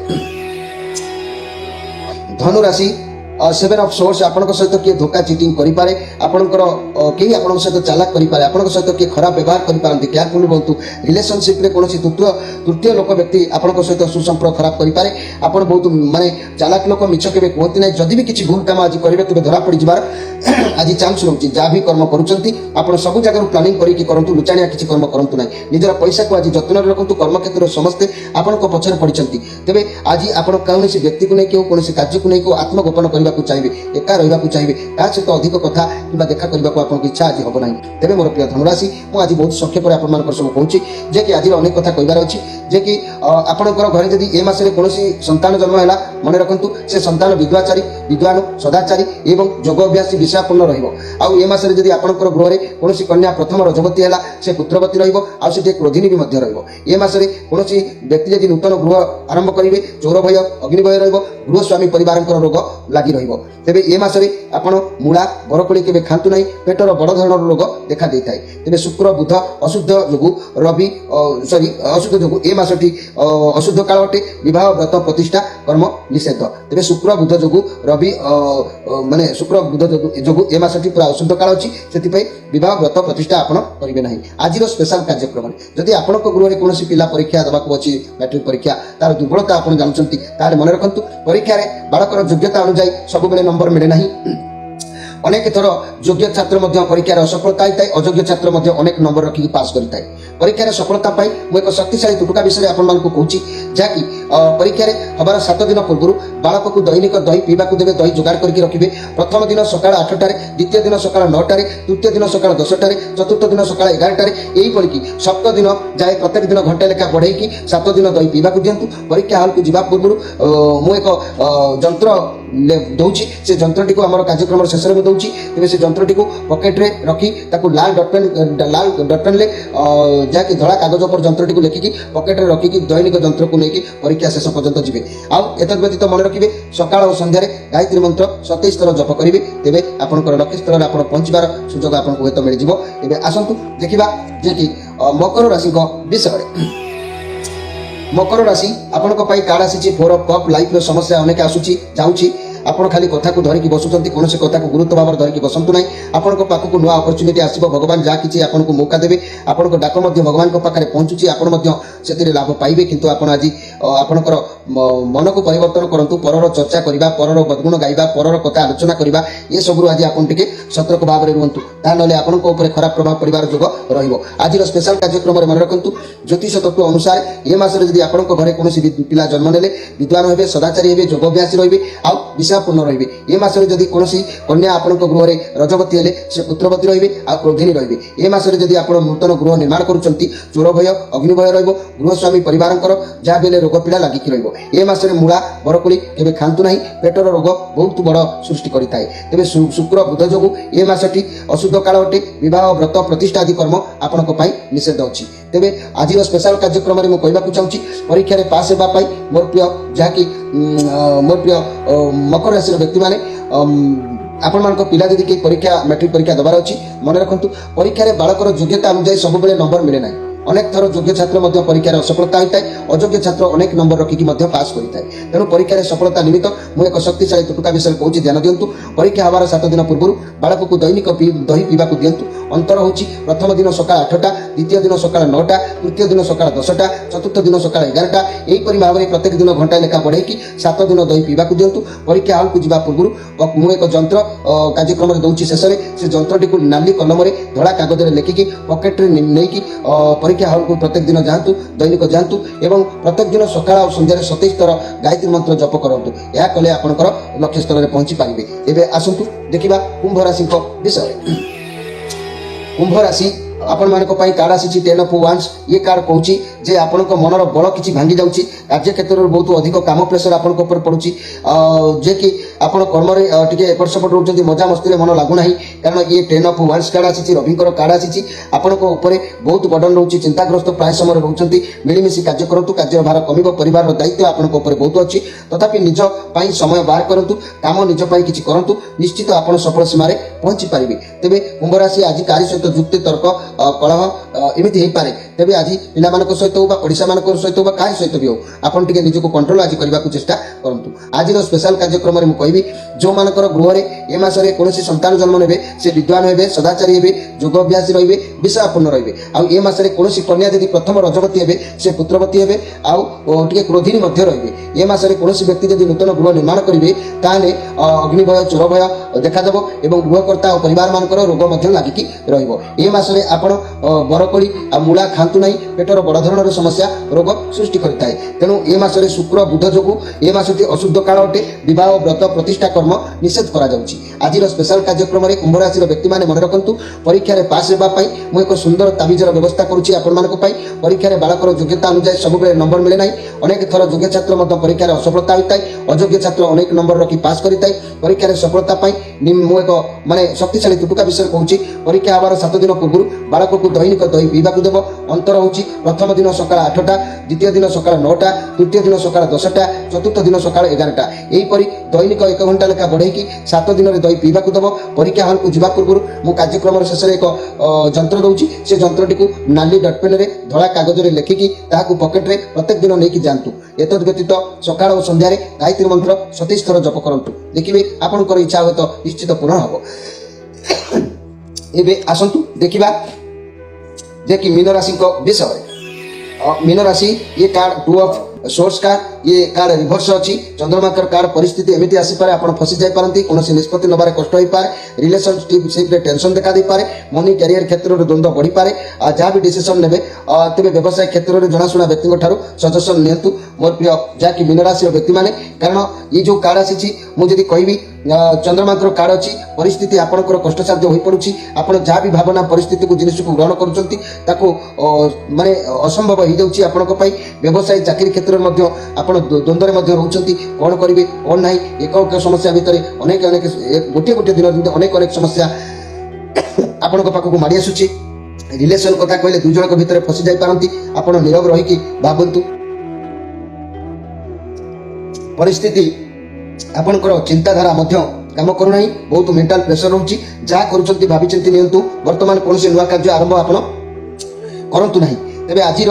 धनु राशि 7 ऑफ सोर्स आपण सहित किए धोखा चिटिंग करि पारे आपणकर कहीं आपण सहित चालाक करि पारे आपण सहित किए खराब व्यवहार करि पारंती केयरफुल बनतु रिलेशनशिप रे कोनोसी तृतीय लोक व्यक्ति आपण सहित सुसंपर्क खराब करि पारे आपण बहुत माने चालाक लोक मिछ केबे कहती नै जदि भी किछि भूल काम आज करिवे तबे धरा पड़ी जिबार आज चांस रहउची जा भी कर्म करूचंती आपण सब जगह प्लानिंग करी कि करंतु लुचाणिया किछि कर्म करंतु नै निजर पैसा को आज जतन रखंतु कर्म क्षेत्र समस्त आपण को पछर पड़िचंती तबे आज आपण कौनसी व्यक्ति को नै कि कौनसी कार्य को नै को आत्मगोपन करबा ରହିବାକୁ ଚାହିଁବେ, ଏକା ରହିବାକୁ ଚାହିଁବେ, କାହା ସହିତ ଅଧିକ କଥା କିମ୍ବା ଦେଖା କରିବାକୁ ଆପଣଙ୍କ ଇଚ୍ଛା ଆଜି ହେବ ନାହିଁ। ତେବେ ମୋର ପ୍ରିୟ ଧନୁରାଶି, ମୁଁ ଆଜି ବହୁତ ସଂକ୍ଷେପରେ ଆପଣମାନଙ୍କର ସବୁ କହୁଛି ଯେ କି ଆଜିର ଅନେକ କଥା କହିବାର ଅଛି। ଯେ କି ଆପଣଙ୍କର ଘରେ ଯଦି ଏ ମାସରେ କୌଣସି ସନ୍ତାନ ଜନ୍ମ ହେଲା, ମନେ ରଖନ୍ତୁ ସେ ସନ୍ତାନ ବିଦ୍ୱାଚାରୀ, ବିଦ୍ୱାନ, ସଦାଚାରୀ ଏବଂ ଯୋଗ ଅଭ୍ୟାସୀ ବିଷୟାପୂର୍ଣ୍ଣ ରହିବ। ଆଉ ଏ ମାସରେ ଯଦି ଆପଣଙ୍କର ଗୃହରେ କୌଣସି କନ୍ୟା ପ୍ରଥମ ରଜବତୀ ହେଲା, ସେ ପୁତ୍ରବତୀ ରହିବ, ଆଉ ସେ ଟିକେ କ୍ରୋଧିନୀ ବି ମଧ୍ୟ ରହିବ। ଏ ମାସରେ କୌଣସି ବ୍ୟକ୍ତି ଯଦି ନୂତନ ଗୃହ ଆରମ୍ଭ କରିବେ, ଚୋର ଭୟ, ଅଗ୍ନି ଭୟ ରହିବ, ଗୃହସ୍ୱାମୀ ପରିବାରଙ୍କର ରୋଗ ଲାଗି ରହିବ। ତେବେ ଏ ମାସରେ ଆପଣ ମୂଳା, ବରକୋଳି କେବେ ଖାଆନ୍ତୁ ନାହିଁ, ପେଟର ବଡ଼ ଧରଣର ରୋଗ ଦେଖା ଦେଇଥାଏ। ତେବେ ଶୁକ୍ର, ବୁଧ ଅଶୁଦ୍ଧ ଯୋଗୁଁ ଅଶୁଦ୍ଧ ଯୋଗୁଁ ଏ ମାସଟି ଅଶୁଦ୍ଧ କାଳ ଅଟେ। ବିବାହ, ବ୍ରତ, ପ୍ରତିଷ୍ଠା, କର୍ମ ନିଷେଧ। ତେବେ ଶୁକ୍ର ବୁଧ ଯୋଗୁଁ ଯୋଗୁଁ ଏ ମାସଟି ପୁରା ଅଶୁଦ୍ଧ କାଳ ଅଛି। ସେଥିପାଇଁ ବିବାହ, ବ୍ରତ, ପ୍ରତିଷ୍ଠା ଆପଣ କରିବେ ନାହିଁ। ଆଜିର ସ୍ପେଶାଲ କାର୍ଯ୍ୟକ୍ରମରେ ଯଦି ଆପଣଙ୍କ ଗୃହରେ କୌଣସି ପିଲା ପରୀକ୍ଷା ଦେବାକୁ ଅଛି, ମାଟ୍ରିକ ପରୀକ୍ଷା, ତାର ଦୁର୍ବଳତା ଆପଣ ଜାଣୁଛନ୍ତି, ତାହେଲେ ମନେ ରଖନ୍ତୁ ପରୀକ୍ଷାରେ ବାଳକର ଯୋଗ୍ୟତା ଅନୁଯାୟୀ ସବୁବେଳେ ନମ୍ବର ମିଳେ ନାହିଁ। ଅନେକ ଥର ଯୋଗ୍ୟ ଛାତ୍ର ମଧ୍ୟ ପରୀକ୍ଷାରେ ଅସଫଳତା ହୋଇଥାଏ, ଅଯୋଗ୍ୟ ଛାତ୍ର ମଧ୍ୟ ଅନେକ ନମ୍ବର ରଖିକି ପାସ୍ କରିଥାଏ। ପରୀକ୍ଷାରେ ସଫଳତା ପାଇଁ ମୁଁ ଏକ ଶକ୍ତିଶାଳୀ ତୁଟୁକା ବିଷୟରେ ଆପଣମାନଙ୍କୁ କହୁଛି, ଯାହାକି ପରୀକ୍ଷାରେ ହେବାର 7 ଦିନ ପୂର୍ବରୁ ବାଳକକୁ ଦୈନିକ ଦହି ପିଇବାକୁ ଦେବେ, ଦହି ଯୋଗାଡ଼ କରିକି ରଖିବେ। ପ୍ରଥମ ଦିନ ସକାଳ 8ଟାରେ, ଦ୍ୱିତୀୟ ଦିନ ସକାଳ 9ଟାରେ, ତୃତୀୟ ଦିନ ସକାଳ 10ଟାରେ, ଚତୁର୍ଥ ଦିନ ସକାଳ 11ଟାରେ, ଏହିପରିକି ସପ୍ତ ଦିନ ଯାଏ ପ୍ରତ୍ୟେକ ଦିନ ଘଣ୍ଟେ ଲେଖା ବଢ଼େଇକି 7 ଦିନ ଦହି ପିଇବାକୁ ଦିଅନ୍ତୁ। ପରୀକ୍ଷା ହଲ୍କୁ ଯିବା ପୂର୍ବରୁ ମୁଁ ଏକ ଯନ୍ତ୍ର ଦଉଛି, ସେ ଯନ୍ତ୍ରଟିକୁ ଆମର କାର୍ଯ୍ୟକ୍ରମର ଶେଷରେ ମୁଁ ଦଉଛି। ତେବେ ସେ ଯନ୍ତ୍ରଟିକୁ ପକେଟରେ ରଖି ତାକୁ ଲାଲ ଡଟପେନ୍ରେ ଯାହାକି ଧଳା କାଗଜ ଉପରେ ଯନ୍ତ୍ରଟିକୁ ଲେଖିକି ପକେଟରେ ରଖିକି ଦୈନିକ ଯନ୍ତ୍ରକୁ ନେଇକି ପରୀକ୍ଷା ଶେଷ ପର୍ଯ୍ୟନ୍ତ ଯିବେ। ଆଉ ଏତଦ୍ ବ୍ୟତୀତ ମନେ ରଖିବେ ସକାଳ ଓ ସନ୍ଧ୍ୟାରେ ଗାୟତ୍ରୀ ମନ୍ତ୍ର 27 ଥର ଜପ କରିବେ। ତେବେ ଆପଣଙ୍କର ଲକ୍ଷ୍ୟ ସ୍ଥଳରେ ଆପଣ ପହଞ୍ଚିବାର ସୁଯୋଗ ଆପଣଙ୍କୁ ହୁଏତ ମିଳିଯିବ। ଏବେ ଆସନ୍ତୁ ଦେଖିବା ଯେ କି ମକର ରାଶିଙ୍କ ବିଷୟରେ। ମକର ରାଶି ଆପଣଙ୍କ ପାଇଁ କାର୍ଡ ଆସିଛି 4 ଅଫ୍ କପ୍। ଲାଇଫର ସମସ୍ୟା ଅନେକ ଆସୁଛି ଯାଉଛି, ଆପଣ ଖାଲି କଥାକୁ ଧରିକି ବସୁଛନ୍ତି, କୌଣସି କଥାକୁ ଗୁରୁତ୍ୱ ଭାବରେ ଧରିକି ବସନ୍ତୁ ନାହିଁ। ଆପଣଙ୍କ ପାଖକୁ ନୂଆ ଅପରଚ୍ୟୁନିଟି ଆସିବ, ଭଗବାନ ଯାହା କିଛି ଆପଣଙ୍କୁ ମୌକା ଦେବେ, ଆପଣଙ୍କ ଡାକ ମଧ୍ୟ ଭଗବାନଙ୍କ ପାଖରେ ପହଞ୍ଚୁଛି, ଆପଣ ମଧ୍ୟ ସେଥିରେ ଲାଭ ପାଇବେ। କିନ୍ତୁ ଆପଣ ଆଜି ଆପଣଙ୍କର ମନକୁ ପରିବର୍ତ୍ତନ କରନ୍ତୁ। ପରର ଚର୍ଚ୍ଚା କରିବା, ପରର ବଦଗୁଣ ଗାଇବା, ପରର କଥା ଆଲୋଚନା କରିବା, ଏସବୁରୁ ଆଜି ଆପଣ ଟିକେ ସତର୍କ ଭାବରେ ରୁହନ୍ତୁ, ତାହା ନହେଲେ ଆପଣଙ୍କ ଉପରେ ଖରାପ ପ୍ରଭାବ ପଡ଼ିବାର ଯୋଗ ରହିବ। ଆଜିର ସ୍ପେଶାଲ କାର୍ଯ୍ୟକ୍ରମରେ ମନେ ରଖନ୍ତୁ ଜ୍ୟୋତିଷ ତତ୍ତ୍ୱ ଅନୁସାରେ ଏ ମାସରେ ଯଦି ଆପଣଙ୍କ ଘରେ କୌଣସି ପିଲା ଜନ୍ମ ନେଲେ, ବିଦ୍ୱାନ ହେବେ, ସଦାଚାରୀ ହେବେ, ଯୋଗ ଅଭ୍ୟାସୀ ରହିବେ, ଆଉ ପୂର୍ଣ୍ଣ ରହିବେ। ଏ ମାସରେ ଯଦି କୌଣସି କନ୍ୟା ଆପଣଙ୍କ ଗୃହରେ ରଜବତୀ ହେଲେ, ସେ ପୁତ୍ରବତୀ ରହିବେ, ଆଉ କ୍ରୋଧିନୀ ରହିବେ। ଏ ମାସରେ ଯଦି ଆପଣ ନୂତନ ଗୃହ ନିର୍ମାଣ କରୁଛନ୍ତି, ଚୋର ଭୟ, ଅଗ୍ନି ଭୟ ରହିବ, ଗୃହସ୍ୱାମୀ ପରିବାରଙ୍କର ଯାହା ବି ହେଲେ ରୋଗ ପୀଡ଼ା ଲାଗିକି ରହିବ। ଏ ମାସରେ ମୂଳା, ବରକୋଳି କେବେ ଖାଆନ୍ତୁ ନାହିଁ, ପେଟର ରୋଗ ବହୁତ ବଡ଼ ସୃଷ୍ଟି କରିଥାଏ। ତେବେ ଶୁକ୍ର ବୁଧ ଯୋଗୁଁ ଏ ମାସଟି ଅଶୁଦ୍ଧ କାଳ ଅଟେ। ବିବାହ, ବ୍ରତ, ପ୍ରତିଷ୍ଠା ଆଦି କର୍ମ ଆପଣଙ୍କ ପାଇଁ ନିଷେଧ ଅଛି। ତେବେ ଆଜିର ସ୍ପେଶାଲ କାର୍ଯ୍ୟକ୍ରମରେ ମୁଁ କହିବାକୁ ଚାହୁଁଛି ପରୀକ୍ଷାରେ ପାସ୍ ହେବା ପାଇଁ ମୋର ପ୍ରିୟ ମକର ରାଶିର ବ୍ୟକ୍ତିମାନେ, ଆପଣମାନଙ୍କ ପିଲା ଯଦି କେହି ମାଟ୍ରିକ ପରୀକ୍ଷା ଦେବାର ଅଛି, ମନେ ରଖନ୍ତୁ ପରୀକ୍ଷାରେ ବାଳକର ଯୋଗ୍ୟତା ଅନୁଯାୟୀ ସବୁବେଳେ ନମ୍ବର ମିଳେ ନାହିଁ। ଅନେକ ଥର ଯୋଗ୍ୟ ଛାତ୍ର ମଧ୍ୟ ପରୀକ୍ଷାରେ ଅସଫଳତା ହୋଇଥାଏ, ଅଯୋଗ୍ୟ ଛାତ୍ର ଅନେକ ନମ୍ବର ରଖିକି ମଧ୍ୟ ପାସ୍ କରିଥାଏ। ତେଣୁ ପରୀକ୍ଷାରେ ସଫଳତା ନିମିତ୍ତ ମୁଁ ଏକ ଶକ୍ତିଶାଳୀ ତୁଟୁକା ବିଷୟରେ କହୁଛି, ଧ୍ୟାନ ଦିଅନ୍ତୁ। ପରୀକ୍ଷା ହେବାର 7 ଦିନ ପୂର୍ବରୁ ବାଳକକୁ ଦୈନିକ ଦହି ପିଇବାକୁ ଦିଅନ୍ତୁ। ଅନ୍ତର ହେଉଛି ପ୍ରଥମ ଦିନ ସକାଳ 8ଟା, ଦ୍ୱିତୀୟ ଦିନ ସକାଳ 9ଟା, ତୃତୀୟ ଦିନ ସକାଳ 10ଟା, ଚତୁର୍ଥ ଦିନ ସକାଳ 11ଟା, ଏହିପରି ଭାବରେ ପ୍ରତ୍ୟେକ ଦିନ ଘଣ୍ଟାଏ ଲେଖା ବଢ଼େଇକି 7 ଦିନ ଦହି ପିଇବାକୁ ଦିଅନ୍ତୁ। ପରୀକ୍ଷା ହଲ୍କୁ ଯିବା ପୂର୍ବରୁ ମୁଁ ଏକ ଯନ୍ତ୍ର କାର୍ଯ୍ୟକ୍ରମରେ ଦେଉଛି ଶେଷରେ, ସେ ଯନ୍ତ୍ରଟିକୁ ନାଲି କଲମରେ ଧଳା କାଗଜରେ ଲେଖିକି ପକେଟରେ ନେଇକି ପରୀକ୍ଷା ହଲ୍କୁ ପ୍ରତ୍ୟେକ ଦିନ ଯାଆନ୍ତୁ, ଦୈନିକ ଯାଆନ୍ତୁ ଏବଂ ପ୍ରତ୍ୟେକ ଦିନ ସକାଳ ଆଉ ସନ୍ଧ୍ୟାରେ 27 ଥର ଗାୟତ୍ରୀ ମନ୍ତ୍ର ଜପ କରନ୍ତୁ। ଏହା କଲେ ଆପଣଙ୍କର ଲକ୍ଷ୍ୟ ସ୍ଥଳରେ ପହଞ୍ଚି ପାରିବେ। ଏବେ ଆସନ୍ତୁ ଦେଖିବା କୁମ୍ଭ ରାଶିଙ୍କ ବିଷୟରେ। କୁମ୍ଭ ରାଶି ଆପଣମାନଙ୍କ ପାଇଁ କାର୍ଡ ଆସିଛି 10 ଅଫ୍ ୱାଣ୍ଡସ୍। ଇଏ କାର୍ଡ କହୁଛି ଯେ ଆପଣଙ୍କ ମନର ବଳ କିଛି ଭାଙ୍ଗି ଯାଉଛି, କାର୍ଯ୍ୟକ୍ଷେତ୍ରରେ ବହୁତ ଅଧିକ କାମ ପ୍ରେସର ଆପଣଙ୍କ ଉପରେ ପଡ଼ୁଛି, ଯେ କି ଆପଣ କର୍ମରେ ଟିକେ ଏପଟ ସେପଟ ରହୁଛନ୍ତି, ମଜାମସ୍ତିରେ ମନ ଲାଗୁନାହିଁ। କାରଣ ଇଏ 10 ଅଫ୍ ୱାଣ୍ଡସ୍ କାର୍ଡ ଆସିଛି, ରବିଙ୍କର କାର୍ଡ ଆସିଛି। ଆପଣଙ୍କ ଉପରେ ବହୁତ ବର୍ଡନ ରହୁଛି, ଚିନ୍ତାଗ୍ରସ୍ତ ପ୍ରାୟ ସମୟରେ ରହୁଛନ୍ତି। ମିଳିମିଶି କାର୍ଯ୍ୟ କରନ୍ତୁ, କାର୍ଯ୍ୟର ଭାର କମିବ, ପରିବାରର ଦାୟିତ୍ୱ ଆପଣଙ୍କ ଉପରେ ବହୁତ ଅଛି। ତଥାପି ନିଜ ପାଇଁ ସମୟ ବାହାର କରନ୍ତୁ, କାମ ନିଜ ପାଇଁ କିଛି କରନ୍ତୁ, ନିଶ୍ଚିତ ଆପଣ ସଫଳ ସୀମାରେ ପହଞ୍ଚି ପାରିବେ। ତେବେ କୁମ୍ଭ ରାଶି ଆଜି କାରି ସହିତ ଯୁକ୍ତି, ତର୍କ, କଳହ ଏମିତି ହେଇପାରେ। ତେବେ ଆଜି ପିଲାମାନଙ୍କ ସହିତ ହଉ ବା ପଡ଼ିଶାମାନଙ୍କ ସହିତ ହଉ ବା କାହା ସହିତ ବି ହଉ, ଆପଣ ଟିକେ ନିଜକୁ କଣ୍ଟ୍ରୋଲ ଆଜି କରିବାକୁ ଚେଷ୍ଟା କରନ୍ତୁ। ଆଜିର ସ୍ପେଶାଲ କାର୍ଯ୍ୟକ୍ରମରେ ମୁଁ କହିବି ଯେଉଁମାନଙ୍କର ଗୃହରେ ଏ ମାସରେ କୌଣସି ସନ୍ତାନ ଜନ୍ମ ନେବେ, ସେ ବିଦ୍ୱାନ ହେବେ, ସଦାଚାରୀ ହେବେ, ଯୋଗ ଅଭ୍ୟାସୀ ରହିବେ, ବିଷୟାପୂର୍ଣ୍ଣ ରହିବେ। ଆଉ ଏ ମାସରେ କୌଣସି କନ୍ୟା ଯଦି ପ୍ରଥମ ରଜବତୀ ହେବେ, ସେ ପୁତ୍ରବତୀ ହେବେ, ଆଉ ଟିକେ କ୍ରୋଧିନୀ ମଧ୍ୟ ରହିବେ। ଏ ମାସରେ କୌଣସି ବ୍ୟକ୍ତି ଯଦି ନୂତନ ଗୃହ ନିର୍ମାଣ କରିବେ, ତାହେଲେ ଅଗ୍ନି ଭୟ, ଚୋର ଭୟ ଦେଖାଦେବ ଏବଂ ଗୃହକର୍ତ୍ତା ଓ ପରିବାରମାନଙ୍କର ରୋଗ ମଧ୍ୟ ଲାଗିକି ରହିବ। ଏ ମାସରେ ଆପଣ ବରକୋଳି ଆଉ ମୂଳା ଖାଆନ୍ତୁ ନାହିଁ, ପେଟର ବଡ଼ ଧରଣର ସମସ୍ୟା ରୋଗ ସୃଷ୍ଟି କରିଥାଏ। ତେଣୁ ଏ ମାସରେ ଶୁକ୍ର ବୁଧ ଯୋଗୁଁ ଏ ମାସଟି ଅଶୁଦ୍ଧ କାଳ ଅଟେ। ବିବାହ, ବ୍ରତ, ପ୍ରତିଷ୍ଠା, କର୍ମ କର୍ମ ନିଷେଧ କରାଯାଉଛି। ଆଜିର ସ୍ପେଶାଲ କାର୍ଯ୍ୟକ୍ରମରେ କୁମ୍ଭ ରାଶିର ବ୍ୟକ୍ତିମାନେ ମନେ ରଖନ୍ତୁ, ପରୀକ୍ଷାରେ ପାସ୍ ହେବା ପାଇଁ ମୁଁ ଏକ ସୁନ୍ଦର ତାବିଜର ବ୍ୟବସ୍ଥା କରୁଛି ଆପଣମାନଙ୍କ ପାଇଁ। ପରୀକ୍ଷାରେ ବାଳକର ଯୋଗ୍ୟତା ଅନୁଯାୟୀ ସବୁବେଳେ ନମ୍ବର ମିଳେ ନାହିଁ। ଅନେକ ଥର ଯୋଗ୍ୟ ଛାତ୍ର ମଧ୍ୟ ପରୀକ୍ଷାରେ ଅସଫଳତା ହୋଇଥାଏ। ଅଯୋଗ୍ୟ ଛାତ୍ର ଅନେକ ନମ୍ବର ରଖି ପାସ୍ କରିଥାଏ। ପରୀକ୍ଷାରେ ସଫଳତା ପାଇଁ ମୁଁ ଏକ ଶକ୍ତିଶାଳୀ ତୁଟୁକା ବିଷୟ କହୁଛି। ପରୀକ୍ଷା ହେବାର 7 ଦିନ ପୂର୍ବରୁ ବାଳକକୁ ଦୈନିକ ଦହି ପିଇବାକୁ ଦେବ। ଅନ୍ତର ହେଉଛି ପ୍ରଥମ ଦିନ ସକାଳ 8ଟା, ଦ୍ୱିତୀୟ ଦିନ ସକାଳ 9ଟା, ତୃତୀୟ ଦିନ ସକାଳ 10ଟା, ଚତୁର୍ଥ ଦିନ ସକାଳ 11ଟା। ଏହିପରି ଦୈନିକ 1 ଘଣ୍ଟା ଲେଖା ବଢ଼େଇକି 7 ଦିନରେ ଦହି ପିଇବାକୁ ଦେବ। ପରୀକ୍ଷା ହଲ୍କୁ ଯିବା ପୂର୍ବରୁ ମୁଁ କାର୍ଯ୍ୟକ୍ରମର ଶେଷରେ ଏକ ଯନ୍ତ୍ର ଦେଉଛି। ସେ ଯନ୍ତ୍ରଟିକୁ ନାଲି ଡଟ୍ ପେନ୍ରେ ଧଳା କାଗଜରେ ଲେଖିକି ତାହାକୁ ପକେଟରେ ପ୍ରତ୍ୟେକ ଦିନ ନେଇକି ଯାଆନ୍ତୁ। ଏତଦ୍ ବ୍ୟତୀତ ସକାଳ ଓ ସନ୍ଧ୍ୟାରେ ଗାୟତ୍ରୀ ମନ୍ତ୍ର 27 ଥର ଜପ କରନ୍ତୁ। ଦେଖିବେ ଆପଣଙ୍କର ଇଚ୍ଛା ହୁଏତ ନିଶ୍ଚିତ ପୂରଣ ହେବ। ଏବେ ଆସନ୍ତୁ ଦେଖିବା ଯେ କି ମୀନ ରାଶିଙ୍କ ବିଷୟରେ। ମୀନ ରାଶି ये कार्ड 2 ऑफ सोर्स कार्ड, ये कार्ड रिभर्स अच्छी। चंद्रमाकर कार्ड परिस्थिति एमती आसीपे, आप फसी जापारती, कौन निष्पत्ति नबार कष्ट हो पाए, रिलेशनशिप टेंशन देखा दे पारे, मनी कैरियर क्षेत्र में द्वंद्व बढ़ी पारे। जहाँ भी डिसीजन ने तेज व्यवसाय क्षेत्र में जनाशुना व्यक्ति सजेसन नियंतु मोर प्रिय जहाँकि मीन राशि व्यक्ति मैंने, कारण ये जो कार्ड आसी मुझे कहबी चंद्रमाकर कार्ड अच्छी परिस्थिति आपंकर कष्टसाध्य हो पड़ुछि। आपण जहाँ भी भावना परिस्थिति को जिनिस को ग्रहण करुँच माने असंभव हो जाऊँगी आपण व्यवसाय चाकरी क्षेत्र में आपण द्वंद्व रोचंती, कौन करेंगे कौन ना एक समस्या भितर अनेक अनेक गोटे गोटे दिन अनेक अनेक समस्या आपण पाखक माड़ी आसूची। रिलेशन कथा कहले दुई जन भितर फसी जाई पारंती, आपण नीरव रही भावंतु। परिस्थिति आपणकर चिंताधारा काम करूना, बहुत मेंटल प्रेशर रोची। जहाँ करुँच भावी चिंती नियंतु। वर्तमान कौन नुआ कार्य आरंभ आप करंतु नहीं। तेबे आज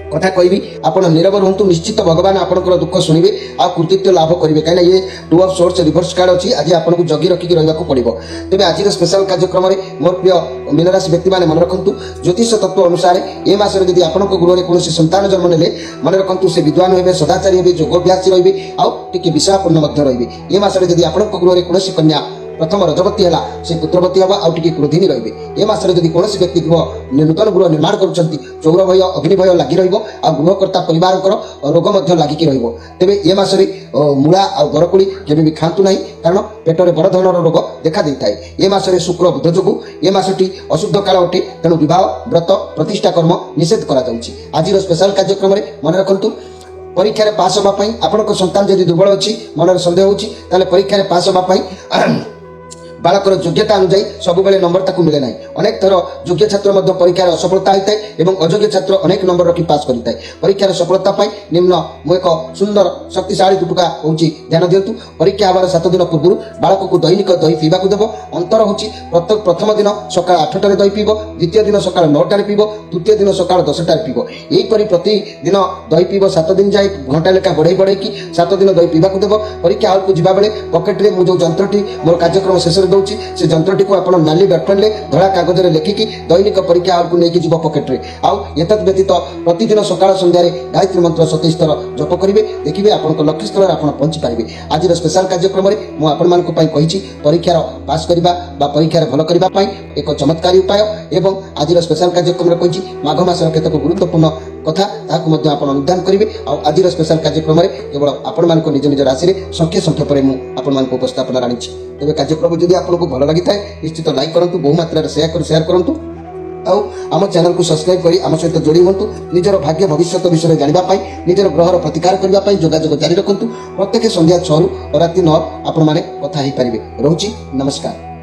कथा कहबी आप नीरव रुहतु, निश्चित भगवान आपंकर दुख शुणवे आ कृतित्व लाभ करेंगे। कहीं ये 2 ऑफ सोर्स रिभर्स कार्ड अच्छी, आज आपको जगी रखिक रहा पड़ो। तेज आज स्पेशल कार्यक्रम में मोर प्रिय मीन राशि व्यक्ति मैंने मन रखु, ज्योतिष तत्व अनुसार ए मासरे यदि आपण गृह में कौन संतान जन्म ने मन रखु, से विद्वान हे, सदाचारी हे, योगाभ्यासी रही आगे विषयपूर्ण रही। ए मासरे यदि आपण गृह में कौन कन्या प्रथम रजवती है, से पुत्रवती हम आउ टे क्रोधिनी रही। ए मासरे यदि कौन व्यक्ति नूतन गृह निर्माण करुँच, चौर भय अग्नि भय लगी गृहकर्ता परिवार रोग लगिकी तेरे ए मासरे मूला आ बरकोड़ी केबे भी खातु ना, कारण पेटरे बड़ धरण रोग देखा देता है। ए मासरे शुक्र बुध जो ए मासटी अशुद्ध काल अटे, तेणु विवाह व्रत प्रतिष्ठा कर्म निषेध करा जाउछि। आजिर स्पेशल कार्यक्रम में मन रखु, परीक्षा पास होगापी आपण संतान यदि दुर्बल अच्छी, मन सन्देह होची, ताले परीक्षा पास होगापी बालकर योग्यता अनुजाई सब नंबर ताकू मिले ना। अनेक थर योग्य छात्र परीक्षार असफलता होता है और अयोग्य छात्र अनेक नंबर रखी पास करता है। परीक्षार सफलता निम्न मु एक सुंदर शक्तिशाली तुटुका हूँ ध्यान दिंतु। परीक्षा हमार 7 दिन पूर्व बालक को दैनिक दही पीवाक देव। अंतर हूँ प्रथम दिन सकाल 8टार दही पीब, द्वितीय दिन सकाल 9टार पीब, तृतीय दिन सकाल 10टार पीब। यहीपरि प्रतिदिन दही पीब 7 दिन जाए घंटा लेखा बढ़ई बढ़ई 7 दिन दही पीवाक देव। परीक्षा हॉल को जीवा बेले पकेट्रे मु जो जंत्रटी मोर कार्यक्रम शेष से जंत्रटी को आपण नाली डट पेन धड़ा कागज में लेखिकी दैनिक परीक्षा हॉल को लेकिन जीव पकेट्रे। आउ एतद व्यतीत प्रतिदिन सकाळ संध्यारे गायत्री मंत्र 27 थर जप करेंगे। देखिए आपंक लक्ष्य स्थल आप पहुंची पारे। आज स्पेशल कार्यक्रम में मुझे परीक्षार पास करने परीक्षार भल करने एक चमत्कारी उपाय एवं आज स्पेशल कार्यक्रम में कही माघ मासर केतक गुरुत्वपूर्ण कथा आप अनुधान करेंगे। आज स्पेशल कार्यक्रम में केवल आपण मान निज निज राशि में संख्या संख्या पर मुझे उपस्थापन आनी। तेज कार्यक्रम जब आपको भल लगी था निश्चित लाइक करूँ, बहु मात्रा शेयर करूँ, आम चैनल को सब्सक्राइब करी आम सहित जोड़ी हूँ। निजर भाग्य भविष्य विषय जानापी निजर ग्रहर प्रतिकार करने जोगाजोग जारी रखु। प्रत्येक संध्या 6 और राति 9 आपण मैंने कथा हो पारे। रोची नमस्कार।